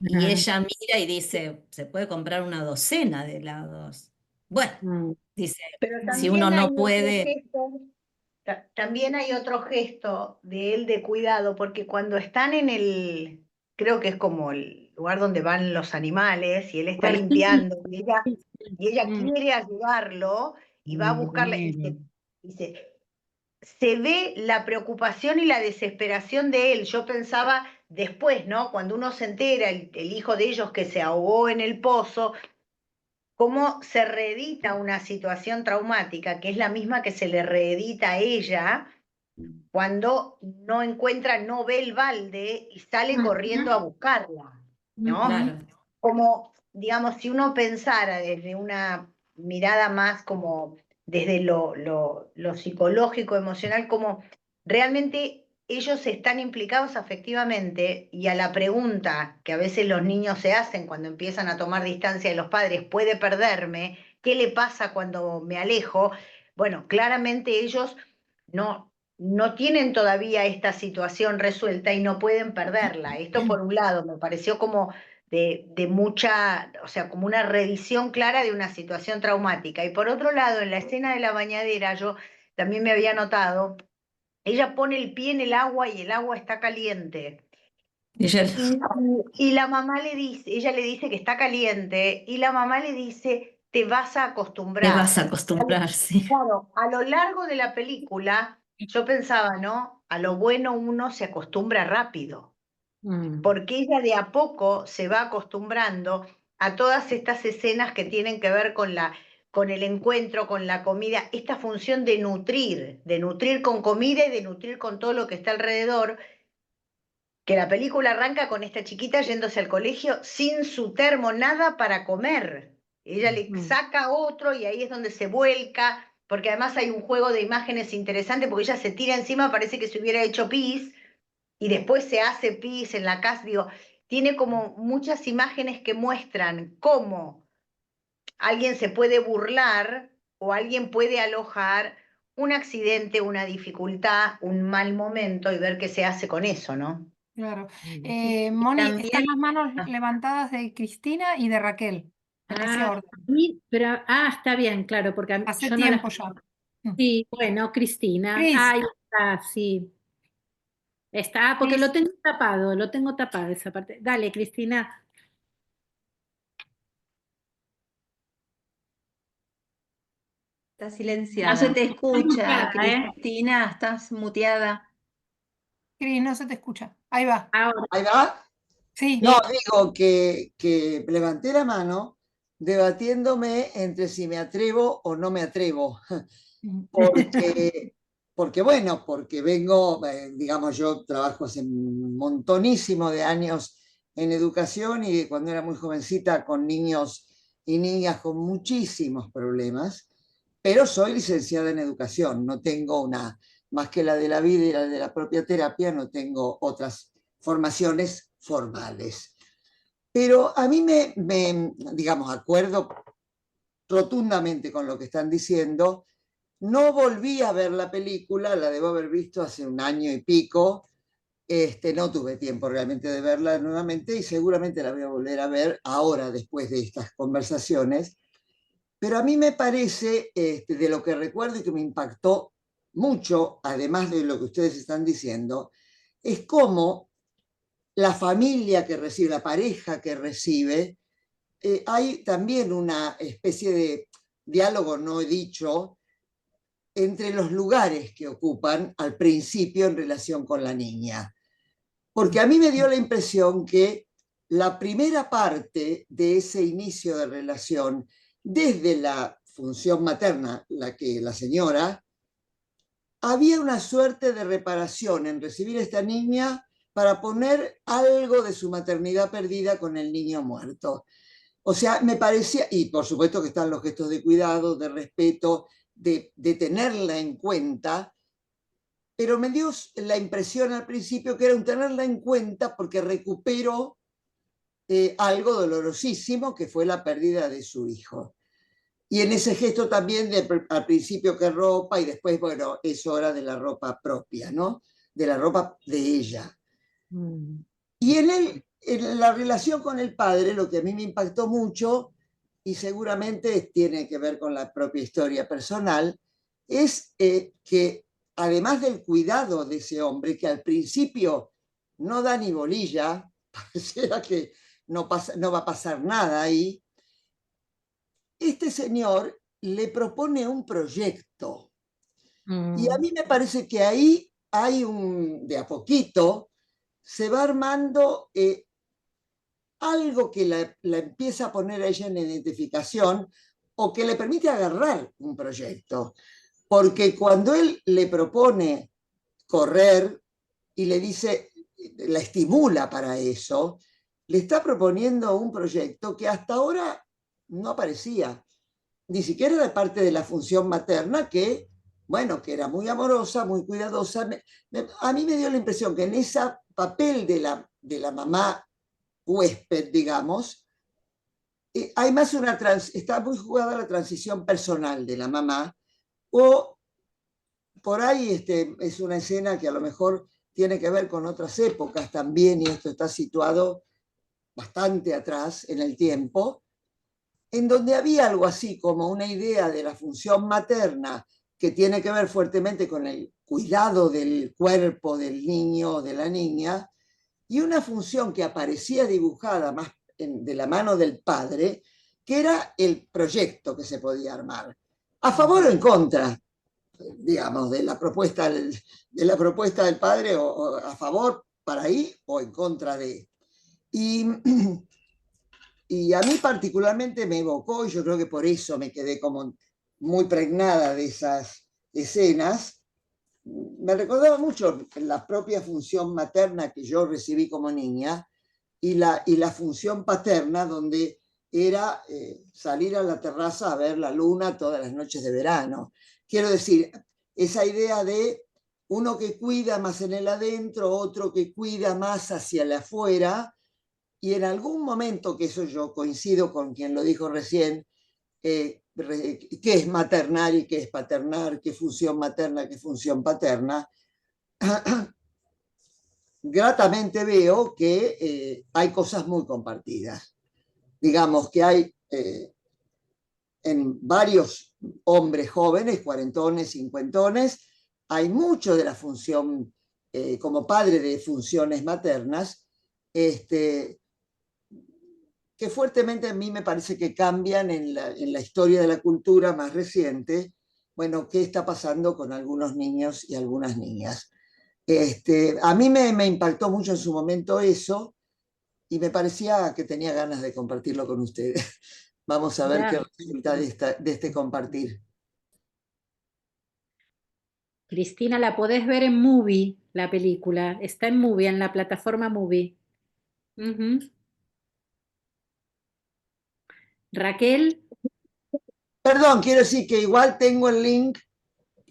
Y ajá, ella mira y dice, se puede comprar una docena de helados. Bueno, mm, dice, Pero si uno también hay no otro puede, gesto, también hay otro gesto de él de cuidado, porque cuando están en el, creo que es como el lugar donde van los animales, y él está Martín, limpiando, y ella mm, quiere ayudarlo, y va a buscarle, se ve la preocupación y la desesperación de él. Yo pensaba después, ¿no? Cuando uno se entera, el hijo de ellos que se ahogó en el pozo, cómo se reedita una situación traumática, que es la misma que se le reedita a ella cuando no encuentra, no ve el balde y sale corriendo a buscarla, ¿no? ujú, claro. Como, digamos, si uno pensara desde una mirada más como desde lo psicológico, emocional, como realmente ellos están implicados afectivamente y a la pregunta que a veces los niños se hacen cuando empiezan a tomar distancia de los padres, ¿puede perderme? ¿Qué le pasa cuando me alejo? Bueno, claramente ellos no tienen todavía esta situación resuelta y no pueden perderla. Esto por un lado me pareció como de mucha, o sea, como una revisión clara de una situación traumática. Y por otro lado, en la escena de la bañadera, yo también me había notado, ella pone el pie en el agua y el agua está caliente. Ella Y, y la mamá le dice, ella le dice que está caliente y la mamá le dice, te vas a te vas acostumbrar. a acostumbrar, sí. Claro, a lo largo de la película, yo pensaba, ¿no? A lo bueno uno se acostumbra rápido, mm. porque ella de a poco se va acostumbrando a todas estas escenas que tienen que ver con el encuentro, con la comida, esta función de nutrir con comida y de nutrir con todo lo que está alrededor, que la película arranca con esta chiquita yéndose al colegio sin su termo, nada para comer. Ella le Mm. saca otro y ahí es donde se vuelca, porque además hay un juego de imágenes interesante, porque ella se tira encima, parece que se hubiera hecho pis, y después se hace pis en la casa, digo, tiene como muchas imágenes que muestran cómo alguien se puede burlar o alguien puede alojar un accidente, una dificultad, un mal momento y ver qué se hace con eso, ¿no? Claro. Y Moni, también, están las manos ah, levantadas de Cristina y de Raquel, en ese Ah, orden. está bien, claro, porque Hace yo no las... tiempo ya. Mm. Sí, bueno, Cristina, Cris, ahí está, sí, está, porque Cris, lo tengo tapado esa parte. Dale, Cristina. Está no se silenciada. te Está escucha, muteada, ¿eh? Cristina, estás muteada. Cris, no se te escucha. Ahí va. Ahora, Ahí va. Sí. No, sí. digo que levanté la mano debatiéndome entre si me atrevo o no me atrevo, Mm. porque porque vengo, digamos, yo trabajo hace un montonísimo de años en educación y cuando era muy jovencita con niños y niñas con muchísimos problemas, pero soy licenciada en educación, no tengo una, más que la de la vida y la de la propia terapia, no tengo otras formaciones formales. Pero a mí digamos, acuerdo rotundamente con lo que están diciendo. No volví a ver la película, la debo haber visto hace un año y pico. No tuve tiempo realmente de verla nuevamente y seguramente la voy a volver a ver ahora después de estas conversaciones. Pero a mí me parece, de lo que recuerdo y que me impactó mucho, además de lo que ustedes están diciendo, es cómo la familia que recibe, la pareja que recibe, hay también una especie de diálogo no dicho entre los lugares que ocupan al principio en relación con la niña. Porque a mí me dio la impresión que la primera parte de ese inicio de relación, desde la función materna, la que la señora, había una suerte de reparación en recibir a esta niña para poner algo de su maternidad perdida con el niño muerto. O sea, me parecía, y por supuesto que están los gestos de cuidado, de respeto, de tenerla en cuenta, pero me dio la impresión al principio que era un tenerla en cuenta porque recuperó algo dolorosísimo que fue la pérdida de su hijo. Y en ese gesto también, al principio que ropa y después, bueno, es hora de la ropa propia, ¿no? De la ropa de ella. Y en la relación con el padre, lo que a mí me impactó mucho, y seguramente tiene que ver con la propia historia personal, es que además del cuidado de ese hombre, que al principio no da ni bolilla, pareciera que no va a pasar nada ahí, este señor le propone un proyecto. Y a mí me parece que ahí hay de a poquito, se va armando algo que la empieza a poner a ella en identificación o que le permite agarrar un proyecto. Porque cuando él le propone correr y le dice, la estimula para eso, le está proponiendo un proyecto que hasta ahora no aparecía, ni siquiera de parte de la función materna, que, bueno, que era muy amorosa, muy cuidadosa. A mí me dio la impresión que en ese papel de la mamá huésped, digamos, hay más está muy jugada la transición personal de la mamá, o por ahí es una escena que a lo mejor tiene que ver con otras épocas también, y esto está situado bastante atrás en el tiempo, en donde había algo así como una idea de la función materna que tiene que ver fuertemente con el cuidado del cuerpo del niño o de la niña, y una función que aparecía dibujada más de la mano del padre, que era el proyecto que se podía armar, a favor o en contra, digamos, de la propuesta del padre, o a favor para ahí o en contra de. Y a mí particularmente me evocó, y yo creo que por eso me quedé como muy pregnada de esas escenas, me recordaba mucho la propia función materna que yo recibí como niña y la función paterna, donde era salir a la terraza a ver la luna todas las noches de verano. Quiero decir, esa idea de uno que cuida más en el adentro, otro que cuida más hacia el afuera, y en algún momento, que eso yo coincido con quien lo dijo recién, qué es maternar y qué es paternar, qué función materna, qué función paterna, gratamente veo que hay cosas muy compartidas. Digamos que hay en varios hombres jóvenes, cuarentones, cincuentones, hay mucho de la función, como padre de funciones maternas, que fuertemente a mí me parece que cambian en la historia de la cultura más reciente. Bueno, qué está pasando con algunos niños y algunas niñas. A mí me impactó mucho en su momento eso, y me parecía que tenía ganas de compartirlo con ustedes. Vamos a ver qué resulta de este compartir. Cristina, la podés ver en Movie, la película. Está en Movie, en la plataforma Movie. Ujú. Raquel. Perdón, quiero decir que igual tengo el link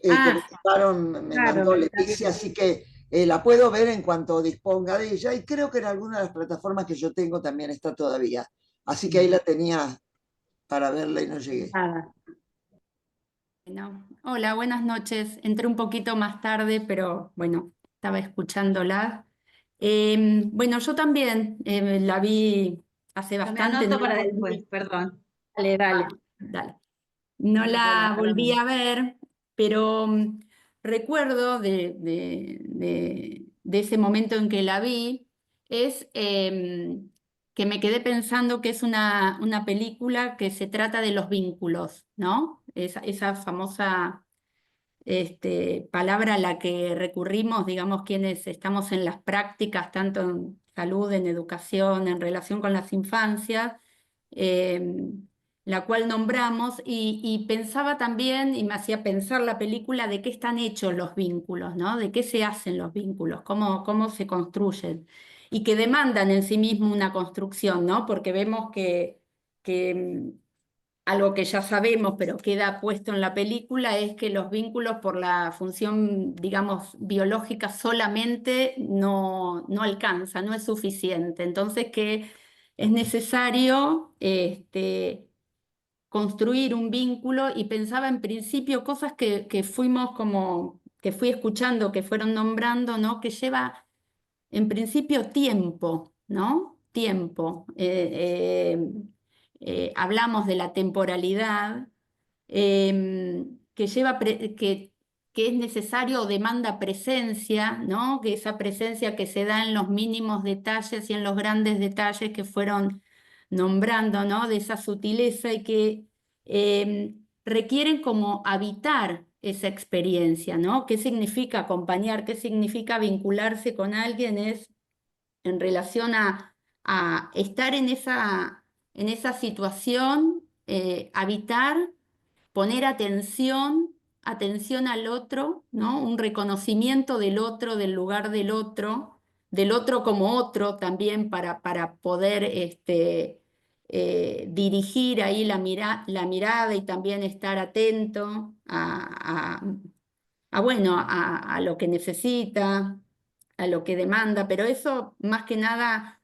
que Ah, me claro, mandó está Leticia, bien. así que la puedo ver en cuanto disponga de ella y creo que en alguna de las plataformas que yo tengo también está todavía. Así que ahí la tenía para verla y no llegué. Nada. Bueno, hola, buenas noches. Entré un poquito más tarde, pero bueno, estaba escuchándola. Bueno, yo también la vi hace Yo me bastante, no anoto la para después, volví. perdón. Dale, dale, Ah, dale. No no puedo la levantar la volví mano. a ver, pero recuerdo de ese momento en que la vi, es que me quedé pensando que es una película que se trata de los vínculos, ¿no? Esa famosa palabra a la que recurrimos, digamos, quienes estamos en las prácticas, tanto en salud, en educación, en relación con las infancias, eh, la cual nombramos, y pensaba también, y me hacía pensar la película, de qué están hechos los vínculos, ¿no? De qué se hacen los vínculos, cómo se construyen, y que demandan en sí mismo una construcción, ¿no? Porque vemos que algo que ya sabemos, pero queda puesto en la película, es que los vínculos por la función, digamos, biológica solamente no alcanza, no es suficiente. Entonces que es necesario construir un vínculo, y pensaba en principio cosas que fuimos como, que fui escuchando, que fueron nombrando, ¿no? Que lleva en principio tiempo, ¿no? Tiempo. Hablamos de la temporalidad, que que es necesario o demanda presencia, ¿no? Que esa presencia que se da en los mínimos detalles y en los grandes detalles que fueron nombrando, ¿no? De esa sutileza, y que requieren como habitar esa experiencia, ¿no? ¿Qué significa acompañar? ¿Qué significa vincularse con alguien? Es en relación a estar en esa situación, habitar, poner atención al otro, ¿no? Un reconocimiento del otro, del lugar del otro como otro también, para poder dirigir ahí la mirada, y también estar atento bueno, a lo que necesita, a lo que demanda, pero eso más que nada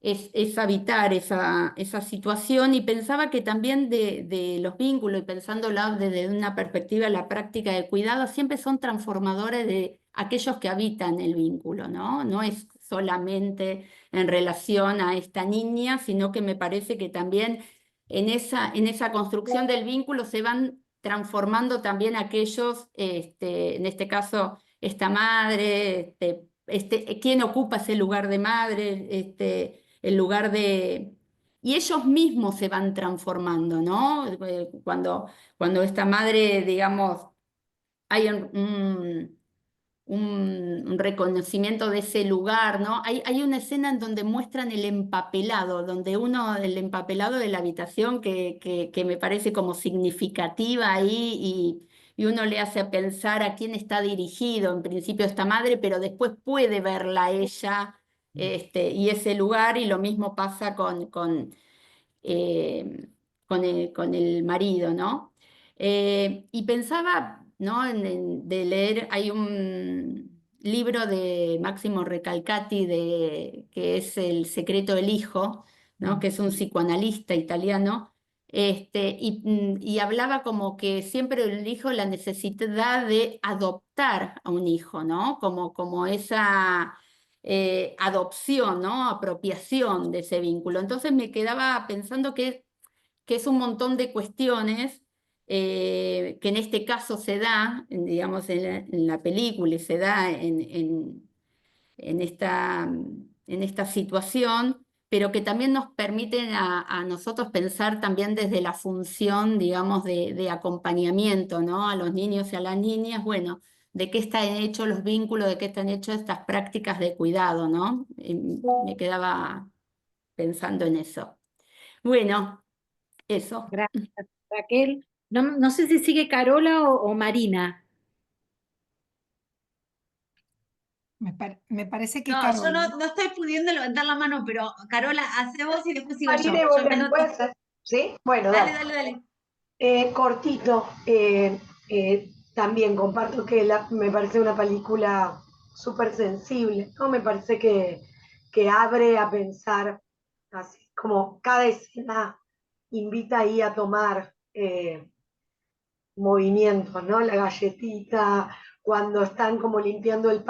es habitar esa situación. Y pensaba que también de los vínculos, y pensándolo desde una perspectiva de la práctica de cuidado, siempre son transformadores de aquellos que habitan el vínculo, ¿no? No es solamente en relación a esta niña, sino que me parece que también en esa construcción del vínculo se van transformando también aquellos, en este caso, esta madre, quién ocupa ese lugar de madre, el lugar de... Y ellos mismos se van transformando, ¿no? Cuando esta madre, digamos, hay un reconocimiento de ese lugar, ¿no? Hay una escena en donde muestran el empapelado, el empapelado de la habitación, que me parece como significativa ahí, y uno le hace pensar a quién está dirigido, en principio esta madre, pero después puede verla a ella, y ese lugar, y lo mismo pasa eh, con el marido, ¿no? Y pensaba, ¿no? De leer, hay un libro de Máximo Recalcati, que es El secreto del hijo, ¿no? Que es un psicoanalista italiano, y hablaba como que siempre el hijo, la necesidad de adoptar a un hijo, ¿no? Como esa adopción, ¿no? Apropiación de ese vínculo. Entonces me quedaba pensando que es un montón de cuestiones, que en este caso se da, digamos, en la película, y se da en esta situación, pero que también nos permiten a nosotros pensar también desde la función, digamos, de acompañamiento, ¿no? A los niños y a las niñas, bueno, de qué están hechos los vínculos, de qué están hechas estas prácticas de cuidado, ¿no? Me quedaba pensando en eso. Bueno, eso. Gracias, Raquel. No sé si sigue Carola o Marina. Me parece que No, yo Carol. no estoy pudiendo levantar la mano, pero Carola, hace vos y después sigo yo. Marina, Yo me anoto. ¿puede ser? ¿Sí? Bueno, Dale, dale. dale, dale. Cortito, también comparto que me parece una película súper sensible, ¿no? Me parece que abre a pensar, así como cada escena invita ahí a tomar movimientos, ¿no? La galletita, cuando están como limpiando el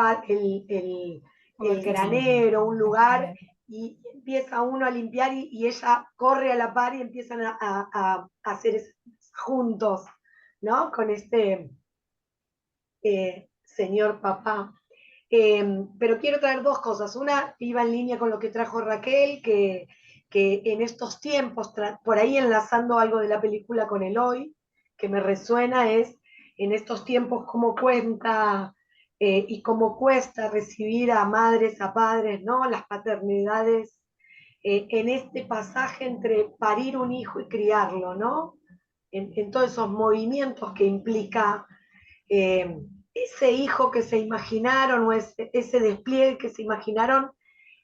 granero, un lugar, y empieza uno a limpiar y ella corre a la par y empiezan a hacer eso juntos, ¿no? Con este señor papá. Pero quiero traer dos cosas. Una iba en línea con lo que trajo Raquel, que en estos tiempos, por ahí enlazando algo de la película con el hoy, que me resuena, es en estos tiempos cómo cuenta y cómo cuesta recibir a madres, a padres, ¿no? Las paternidades en este pasaje entre parir un hijo y criarlo, ¿no? En todos esos movimientos que implica ese hijo que se imaginaron o ese despliegue que se imaginaron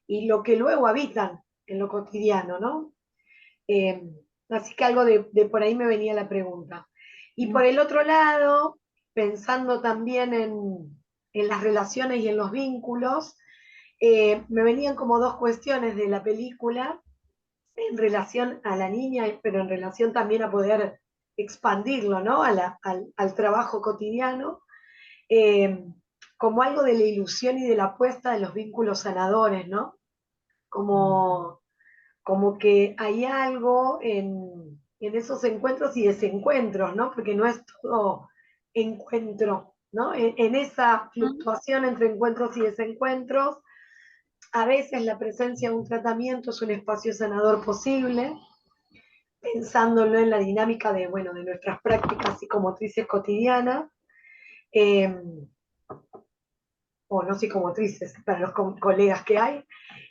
y lo que luego habitan en lo cotidiano, ¿no? Eh, Así que algo de por ahí me venía la pregunta. Y por el otro lado, pensando también en las relaciones y en los vínculos, me venían como dos cuestiones de la película en relación a la niña, pero en relación también a poder expandirlo, ¿no? Al trabajo cotidiano, eh, como algo de la ilusión y de la apuesta de los vínculos sanadores, ¿no? Como, como que hay algo en esos encuentros y desencuentros, ¿no? Porque no es todo encuentro, ¿no? En esa fluctuación entre encuentros y desencuentros, a veces la presencia de un tratamiento es un espacio sanador posible, pensándolo en la dinámica de, bueno, de nuestras prácticas psicomotrices cotidianas, o no psicomotrices, para los colegas que hay.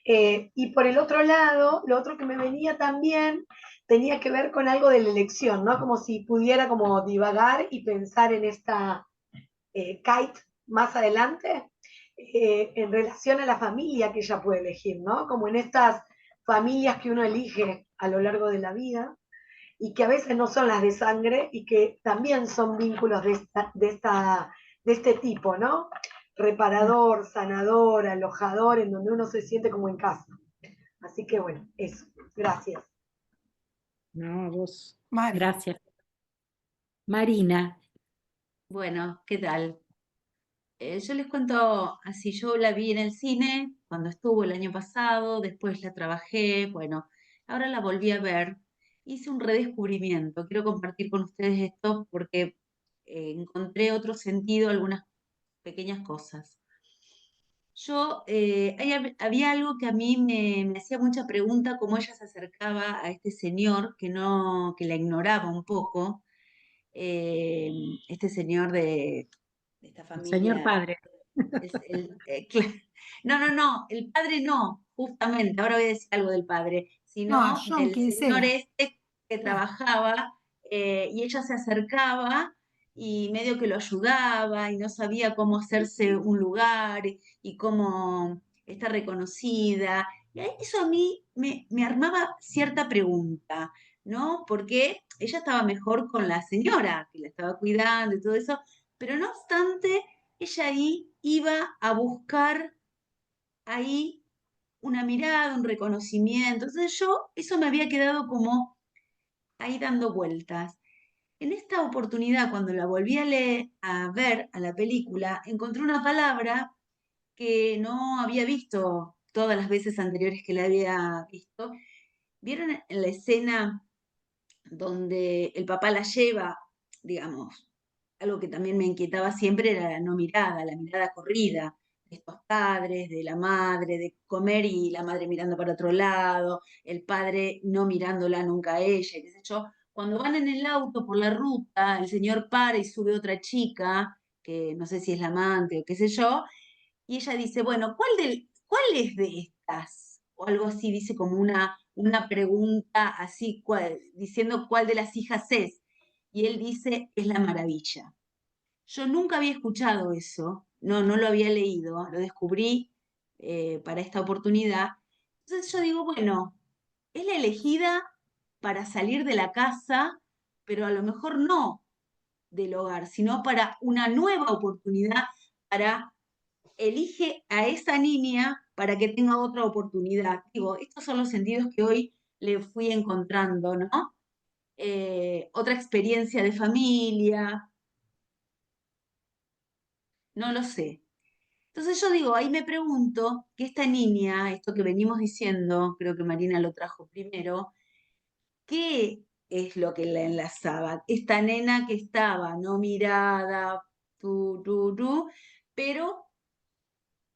Y por el otro lado, lo otro que me venía también tenía que ver con algo de la elección, ¿no? Como si pudiera como divagar y pensar en esta Kite más adelante, en relación a la familia que ella puede elegir, ¿no? Como en estas familias que uno elige a lo largo de la vida y que a veces no son las de sangre y que también son vínculos de este tipo, ¿no? Reparador, sanador, alojador, en donde uno se siente como en casa. Así que bueno, eso. Gracias. No, vos. Mari. Gracias. Marina. Bueno, ¿qué tal? Yo les cuento así, yo la vi en el cine cuando estuvo el año pasado, después la trabajé, bueno, ahora la volví a ver, hice un redescubrimiento, quiero compartir con ustedes esto porque encontré otro sentido, algunas pequeñas cosas. Había algo que a mí me hacía mucha pregunta, cómo ella se acercaba a este señor que la ignoraba un poco, este señor de esta Señor familia. padre. No, el padre no, justamente, ahora voy a decir algo del padre, sino No, John del señor Kinsella. este que trabajaba y ella se acercaba y medio que lo ayudaba y no sabía cómo hacerse un lugar y cómo estar reconocida. Y eso a mí me armaba cierta pregunta, ¿no? Porque ella estaba mejor con la señora que la estaba cuidando y todo eso, pero no obstante ella ahí iba a buscar ahí una mirada, un reconocimiento. Entonces eso me había quedado como ahí dando vueltas. En esta oportunidad, cuando la volví a ver a la película, encontré una palabra que no había visto todas las veces anteriores que la había visto. ¿Vieron en la escena donde el papá la lleva, digamos, algo que también me inquietaba siempre era la no mirada, la mirada corrida de estos padres, de la madre, de comer y la madre mirando para otro lado, el padre no mirándola nunca a ella, qué sé yo. Cuando van en el auto por la ruta, el señor para y sube otra chica, que no sé si es la amante o qué sé yo, y ella dice, bueno, ¿cuál es de estas? O algo así, dice como una pregunta así, diciendo cuál de las hijas es. Y él dice, es la maravilla. Yo nunca había escuchado eso no lo había leído, lo descubrí para esta oportunidad. Entonces yo digo, bueno, es la elegida para salir de la casa, pero a lo mejor no del hogar, sino para una nueva oportunidad, elige a esa niña para que tenga otra oportunidad. Digo, estos son los sentidos que hoy le fui encontrando, ¿no? Otra experiencia de familia, no lo sé. Entonces yo digo, ahí me pregunto que esta niña, esto que venimos diciendo, creo que Marina lo trajo primero, ¿qué es lo que la enlazaba? Esta nena que estaba, no mirada, pero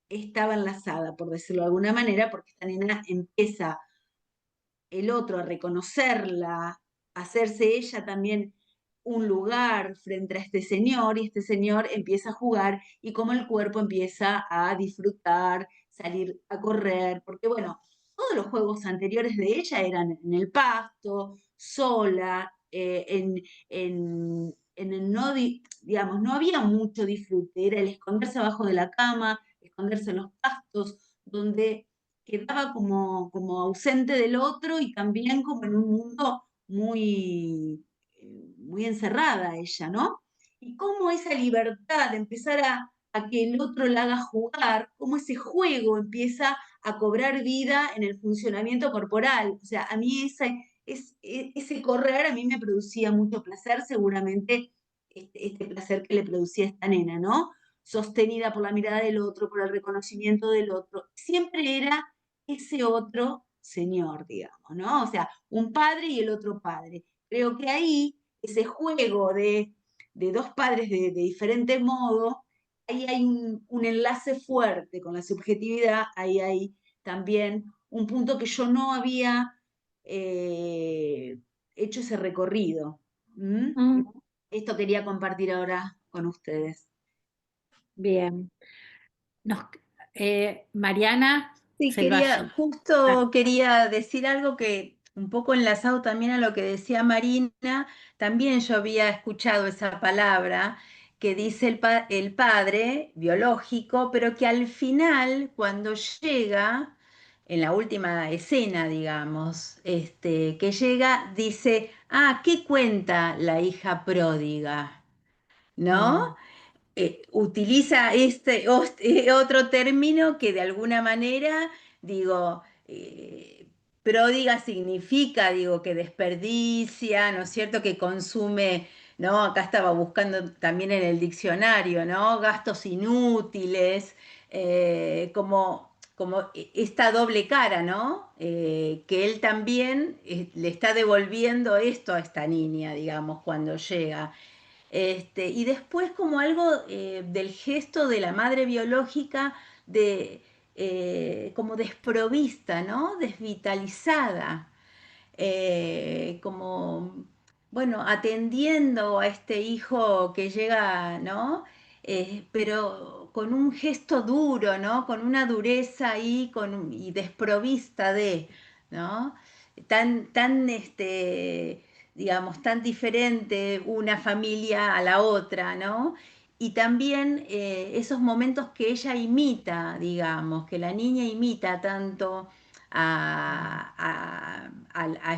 estaba enlazada, por decirlo de alguna manera, porque esta nena empieza el otro a reconocerla, a hacerse ella también un lugar frente a este señor, y este señor empieza a jugar y como el cuerpo empieza a disfrutar, salir a correr, porque bueno, todos los juegos anteriores de ella eran en el pasto, sola, en el no, digamos, no había mucho disfrute, era el esconderse abajo de la cama, esconderse en los pastos, donde quedaba como ausente del otro y también como en un mundo muy encerrada ella, ¿no? Y cómo esa libertad de empezar a que el otro la haga jugar, cómo ese juego empieza a cobrar vida en el funcionamiento corporal. O sea, a mí ese correr a mí me producía mucho placer, seguramente este placer que le producía a esta nena, ¿no? Sostenida por la mirada del otro, por el reconocimiento del otro. Siempre era ese otro señor, digamos, ¿no? O sea, un padre y el otro padre. Creo que ahí, ese juego de dos padres de diferente modo, ahí hay un enlace fuerte con la subjetividad, ahí hay también un punto que yo no había hecho ese recorrido. ¿Mm? Esto quería compartir ahora con ustedes. Bien. Mariana Sí, Selvalle. justo quería decir algo que un poco enlazado también a lo que decía Marina, también yo había escuchado esa palabra que dice el padre biológico, pero que al final, cuando llega, en la última escena, digamos, que llega, dice, ¿qué cuenta la hija pródiga? ¿No? Utiliza otro término que de alguna manera, digo, pródiga significa, digo, que desperdicia, ¿no es cierto? Que consume, ¿no? Acá estaba buscando también en el diccionario, ¿no? Gastos inútiles, como esta doble cara, ¿no? Que él también le está devolviendo esto a esta niña, digamos, cuando llega. Y después como algo del gesto de la madre biológica como desprovista, ¿no? Desvitalizada, como, bueno, atendiendo a este hijo que llega, ¿no? Pero con un gesto duro, ¿no? Con una dureza ahí y desprovista ¿no? Tan, digamos, tan diferente una familia a la otra, ¿no? Y también esos momentos que ella imita, digamos, que la niña imita tanto a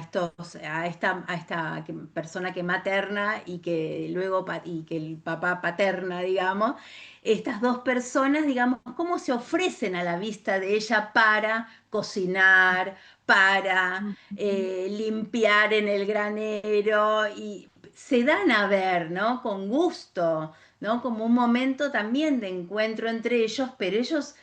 esta persona que materna y que luego y que el papá paterna, digamos, estas dos personas, digamos, cómo se ofrecen a la vista de ella para cocinar, para limpiar en el granero y se dan a ver, ¿no? Con gusto, ¿no? Como un momento también de encuentro entre ellos, pero ellos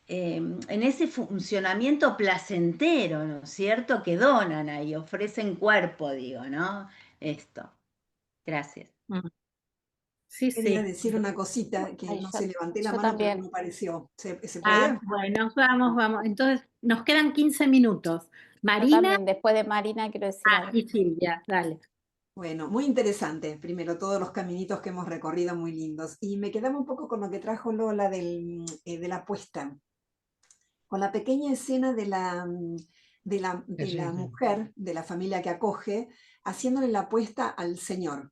en ese funcionamiento placentero, ¿no es cierto? Que donan ahí, ofrecen cuerpo, digo, ¿no? Esto. Gracias. Sí, Quería sí. decir una cosita que no se levanté la yo mano, pero también. no pareció. ¿Se puede? Bueno, vamos. Entonces, nos quedan 15 minutos. Yo Marina también, después de Marina, quiero decir algo. y Silvia, dale. Bueno, muy interesante. Primero, todos los caminitos que hemos recorrido muy lindos. Y me quedaba un poco con lo que trajo Lola de la apuesta. Con la pequeña escena de la mujer, de la familia que acoge, haciéndole la apuesta al Señor.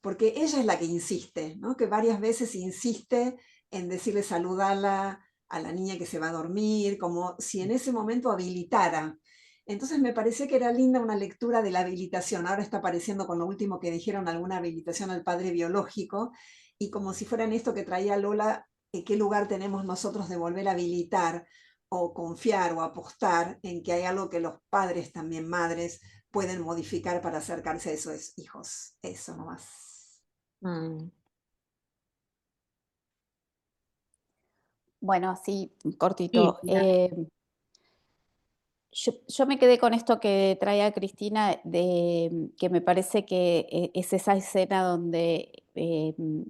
Porque ella es la que insiste, ¿no? Que varias veces insiste en decirle saludala a la niña que se va a dormir, como si en ese momento habilitara. Entonces me pareció que era linda una lectura de la habilitación. Ahora está apareciendo con lo último que dijeron, alguna habilitación al padre biológico, y como si fueran esto que traía Lola, qué lugar tenemos nosotros de volver a habilitar o confiar o apostar en que hay algo que los padres, también madres, pueden modificar para acercarse a esos hijos. Eso nomás. Mm. Bueno, sí, cortito. Silvia. Yo me quedé con esto que traía Cristina, que me parece que es esa escena donde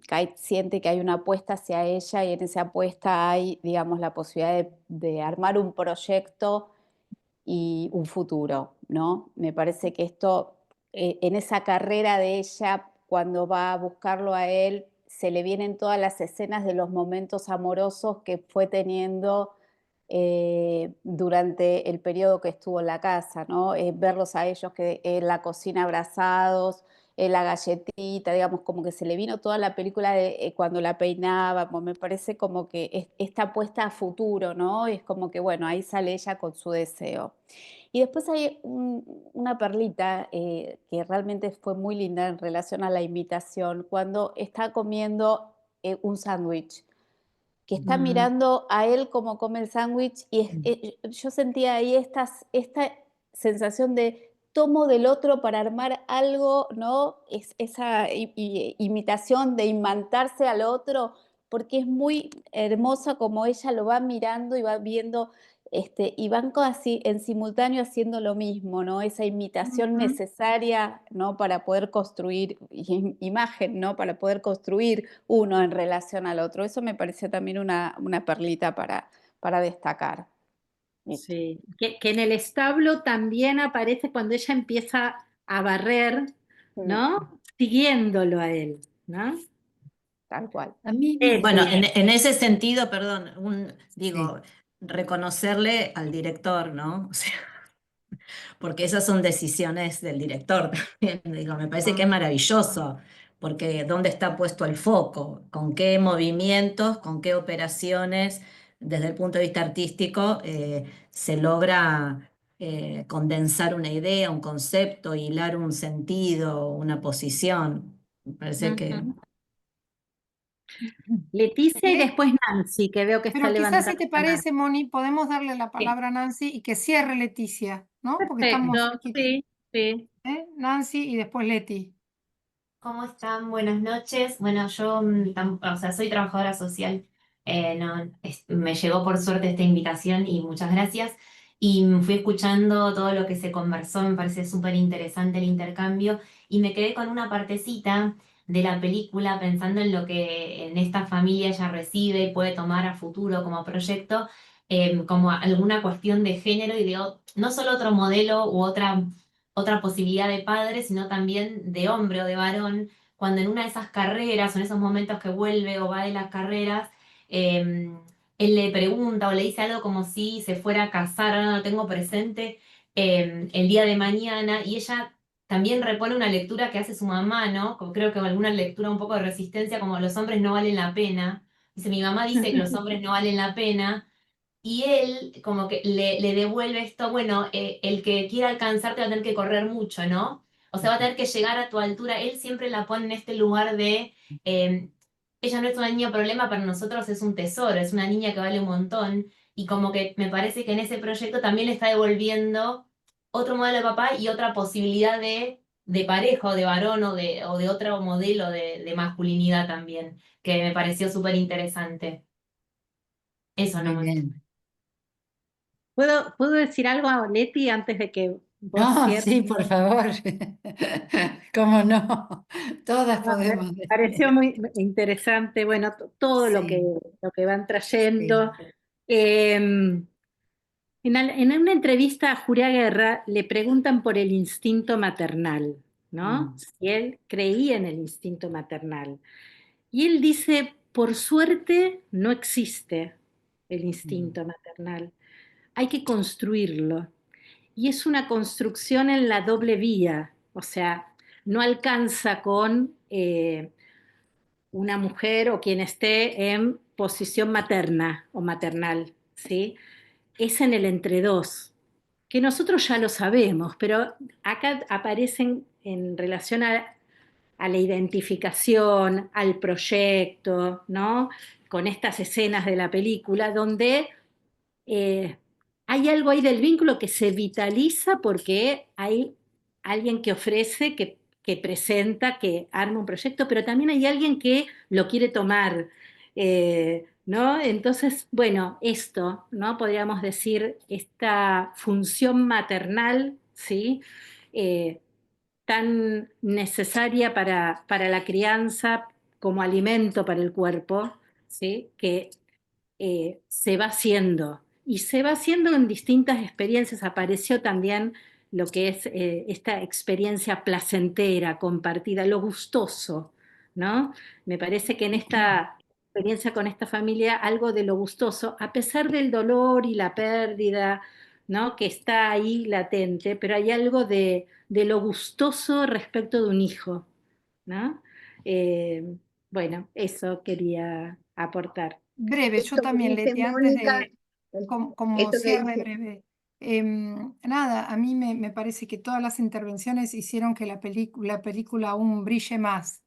Kate siente que hay una apuesta hacia ella y en esa apuesta hay, digamos, la posibilidad de armar un proyecto y un futuro, ¿no? Me parece que esto, en esa carrera de ella, cuando va a buscarlo a él, se le vienen todas las escenas de los momentos amorosos que fue teniendo durante el periodo que estuvo en la casa, ¿no? Verlos a ellos que en la cocina abrazados, la galletita, digamos, como que se le vino toda la película de cuando la peinaba, pues me parece como que esta apuesta a futuro, ¿no? Es como que, bueno, ahí sale ella con su deseo. Y después hay una perlita que realmente fue muy linda en relación a la invitación, cuando está comiendo un sándwich, que está Mm. mirando a él como come el sándwich y yo sentía ahí esta sensación de tomo del otro para armar algo, ¿no? Esa imitación de imantarse al otro, porque es muy hermosa como ella lo va mirando y va viendo, y van casi en simultáneo haciendo lo mismo, ¿no? Esa imitación Ujú. necesaria, ¿no? Para poder construir imagen, ¿no? Para poder construir uno en relación al otro. Eso me pareció también una perlita para destacar. Listo. Sí, que en el establo también aparece cuando ella empieza a barrer, Mm, ¿no? Siguiéndolo a él, ¿no? tal cual. A mí Bueno, Sí. en ese sentido, perdón, sí. digo, reconocerle al director, ¿no? O sea, porque esas son decisiones del director también. Digo, me parece que es maravilloso, porque dónde está puesto el foco, con qué movimientos, con qué operaciones, desde el punto de vista artístico, se logra condensar una idea, un concepto, hilar un sentido, una posición. Me parece que... Ujú. Leticia y después Nancy, que veo que está Pero quizás si levantando te la mano. parece, Moni, podemos darle la Sí, palabra a Nancy y que cierre Leticia, ¿no? Porque estamos perfecto, sí, sí. Nancy y después Leti. ¿Cómo están? Buenas noches. Bueno, yo o sea, soy trabajadora social. No, me llegó por suerte esta invitación y muchas gracias. Y fui escuchando todo lo que se conversó, me parece súper interesante el intercambio y me quedé con una partecita de la película pensando en lo que en esta familia ella recibe y puede tomar a futuro como proyecto, como alguna cuestión de género y de no solo otro modelo u otra posibilidad de padre, sino también de hombre o de varón, cuando en una de esas carreras o en esos momentos que vuelve o va de las carreras, él le pregunta o le dice algo como si se fuera a casar, ahora no lo tengo presente, el día de mañana, y ella también repone una lectura que hace su mamá, ¿no? Como creo que alguna lectura un poco de resistencia, como los hombres no valen la pena. Dice, mi mamá dice que los hombres no valen la pena, y él como que le devuelve esto, bueno, el que quiera alcanzarte va a tener que correr mucho, ¿no? O sea, va a tener que llegar a tu altura. Él siempre la pone en este lugar de, eh, ella no es una niña problema, para nosotros es un tesoro, es una niña que vale un montón. Y como que me parece que en ese proyecto también le está devolviendo otro modelo de papá y otra posibilidad de pareja o de varón o de otro modelo de masculinidad también, que me pareció súper interesante. Eso Muy nomás. bien. ¿Puedo decir algo a Leti antes de que vos No, cierres? sí, por favor. ¿Cómo no? Todas No, me podemos pareció decir. muy interesante, bueno, todo Sí, lo que van sí. trayendo. En una entrevista a Julia Guerra le preguntan por el instinto maternal, ¿no? Mm, Si él creía en el instinto maternal. Y él dice, por suerte no existe el mm, instinto maternal, hay que construirlo. Y es una construcción en la doble vía, o sea, no alcanza con una mujer o quien esté en posición materna o maternal, ¿sí? Es en el entre dos, que nosotros ya lo sabemos, pero acá aparecen en relación a la identificación, al proyecto, ¿no? Con estas escenas de la película, donde hay algo ahí del vínculo que se vitaliza porque hay alguien que ofrece, que presenta, que arma un proyecto, pero también hay alguien que lo quiere tomar, ¿no? Entonces, bueno, esto, ¿no? Podríamos decir, esta función maternal, ¿sí? Eh, tan necesaria para la crianza como alimento para el cuerpo, ¿sí? Que se va haciendo. Y se va haciendo en distintas experiencias. Apareció también lo que es esta experiencia placentera, compartida, lo gustoso, ¿no? Me parece que en esta experiencia con esta familia, algo de lo gustoso, a pesar del dolor y la pérdida, ¿no? Que está ahí latente, pero hay algo de lo gustoso respecto de un hijo, ¿no? Bueno, eso quería aportar. Breve, yo Esto que también, dice Leti, antes Mónica, de, como esto que cierre dice, breve. Nada, a mí me parece que todas las intervenciones hicieron que la película aún brille más,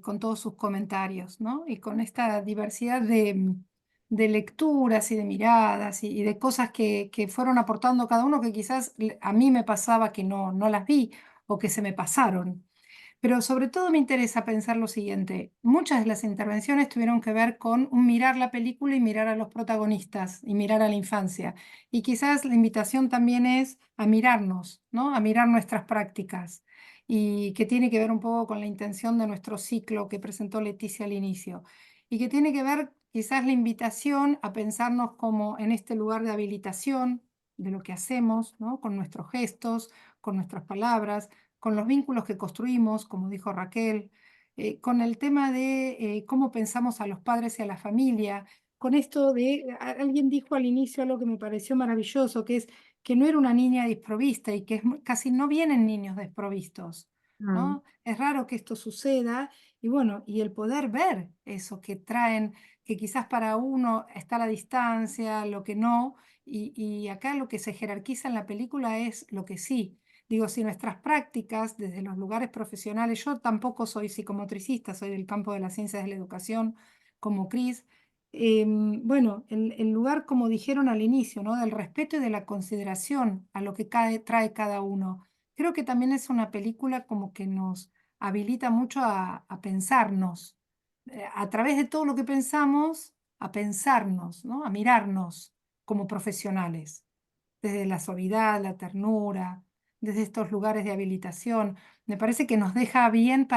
con todos sus comentarios, ¿no? Y con esta diversidad de lecturas y de miradas y de cosas que fueron aportando cada uno que quizás a mí me pasaba que no las vi o que se me pasaron. Pero sobre todo me interesa pensar lo siguiente. Muchas de las intervenciones tuvieron que ver con un mirar la película y mirar a los protagonistas y mirar a la infancia. Y quizás la invitación también es a mirarnos, ¿no? A mirar nuestras prácticas y que tiene que ver un poco con la intención de nuestro ciclo que presentó Leticia al inicio. Y que tiene que ver quizás la invitación a pensarnos como en este lugar de habilitación de lo que hacemos, ¿no? Con nuestros gestos, con nuestras palabras, con los vínculos que construimos, como dijo Raquel, con el tema de cómo pensamos a los padres y a la familia, con esto de, alguien dijo al inicio algo que me pareció maravilloso, que es que no era una niña desprovista y que casi no vienen niños desprovistos, ¿no? Es raro que esto suceda y bueno, y el poder ver eso que traen, que quizás para uno está a la distancia, lo que no, y acá lo que se jerarquiza en la película es lo que sí. Digo, si nuestras prácticas desde los lugares profesionales, yo tampoco soy psicomotricista, soy del campo de las ciencias de la educación, como Cris, bueno, el lugar, como dijeron al inicio, ¿no? Del respeto y de la consideración a lo que trae cada uno. Creo que también es una película como que nos habilita mucho a pensarnos, a través de todo lo que pensamos, a pensarnos, ¿no? A mirarnos como profesionales desde la suavidad, la ternura, desde estos lugares de habilitación. Me parece que nos deja bien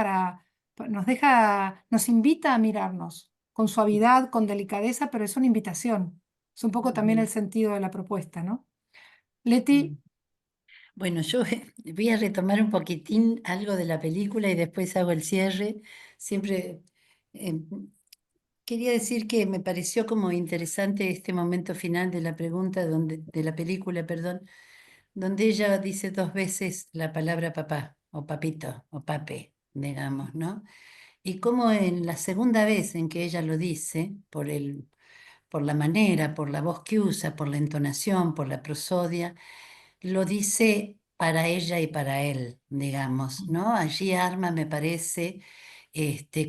nos invita a mirarnos con suavidad, con delicadeza, pero es una invitación. Es un poco también el sentido de la propuesta, ¿no? Leti, Bueno, yo voy a retomar un poquitín algo de la película y después hago el cierre. Siempre eh, quería decir que me pareció como interesante este momento final de la pregunta, de la película, perdón, donde ella dice dos veces la palabra papá, o papito, o pape, digamos, ¿no? Y como en la segunda vez en que ella lo dice, por la manera, por la voz que usa, por la entonación, por la prosodia, lo dice para ella y para él, digamos, ¿no? Allí arma, me parece,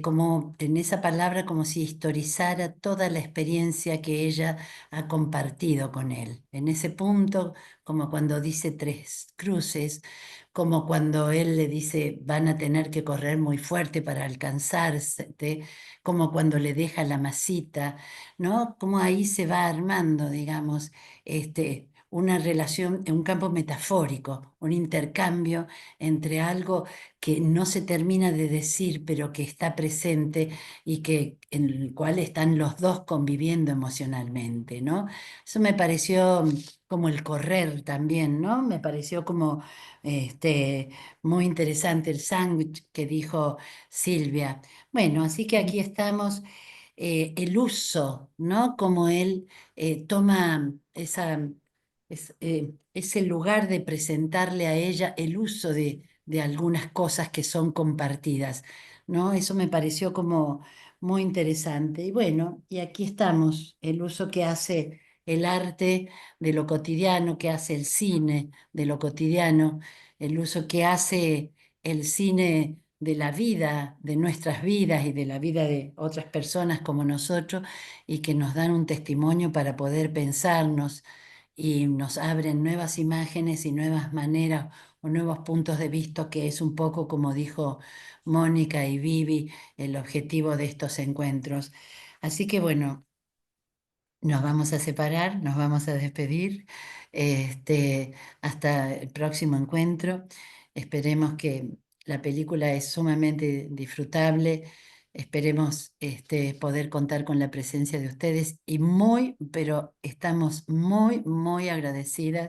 como en esa palabra, como si historizara toda la experiencia que ella ha compartido con él. En ese punto, como cuando dice tres cruces, como cuando él le dice van a tener que correr muy fuerte para alcanzarte, como cuando le deja la masita, ¿no? Como ahí se va armando, digamos, una relación, un campo metafórico, un intercambio entre algo que no se termina de decir, pero que está presente y que en el cual están los dos conviviendo emocionalmente, ¿no? Eso me pareció como el correr también, ¿no? Me pareció como muy interesante el sándwich que dijo Silvia. Bueno, así que aquí estamos. El uso, ¿no? Como él toma ese lugar de presentarle a ella el uso de algunas cosas que son compartidas, ¿no? Eso me pareció como muy interesante. Y bueno, y aquí estamos, el uso que hace el arte de lo cotidiano, que hace el cine de lo cotidiano, el uso que hace el cine de la vida, de nuestras vidas y de la vida de otras personas como nosotros, y que nos dan un testimonio para poder pensarnos y nos abren nuevas imágenes y nuevas maneras o nuevos puntos de vista, que es un poco como dijo Mónica y Vivi, el objetivo de estos encuentros. Así que bueno, nos vamos a separar, nos vamos a despedir. Hasta el próximo encuentro. Esperemos que la película es sumamente disfrutable. Esperemos poder contar con la presencia de ustedes y pero estamos muy, muy agradecidas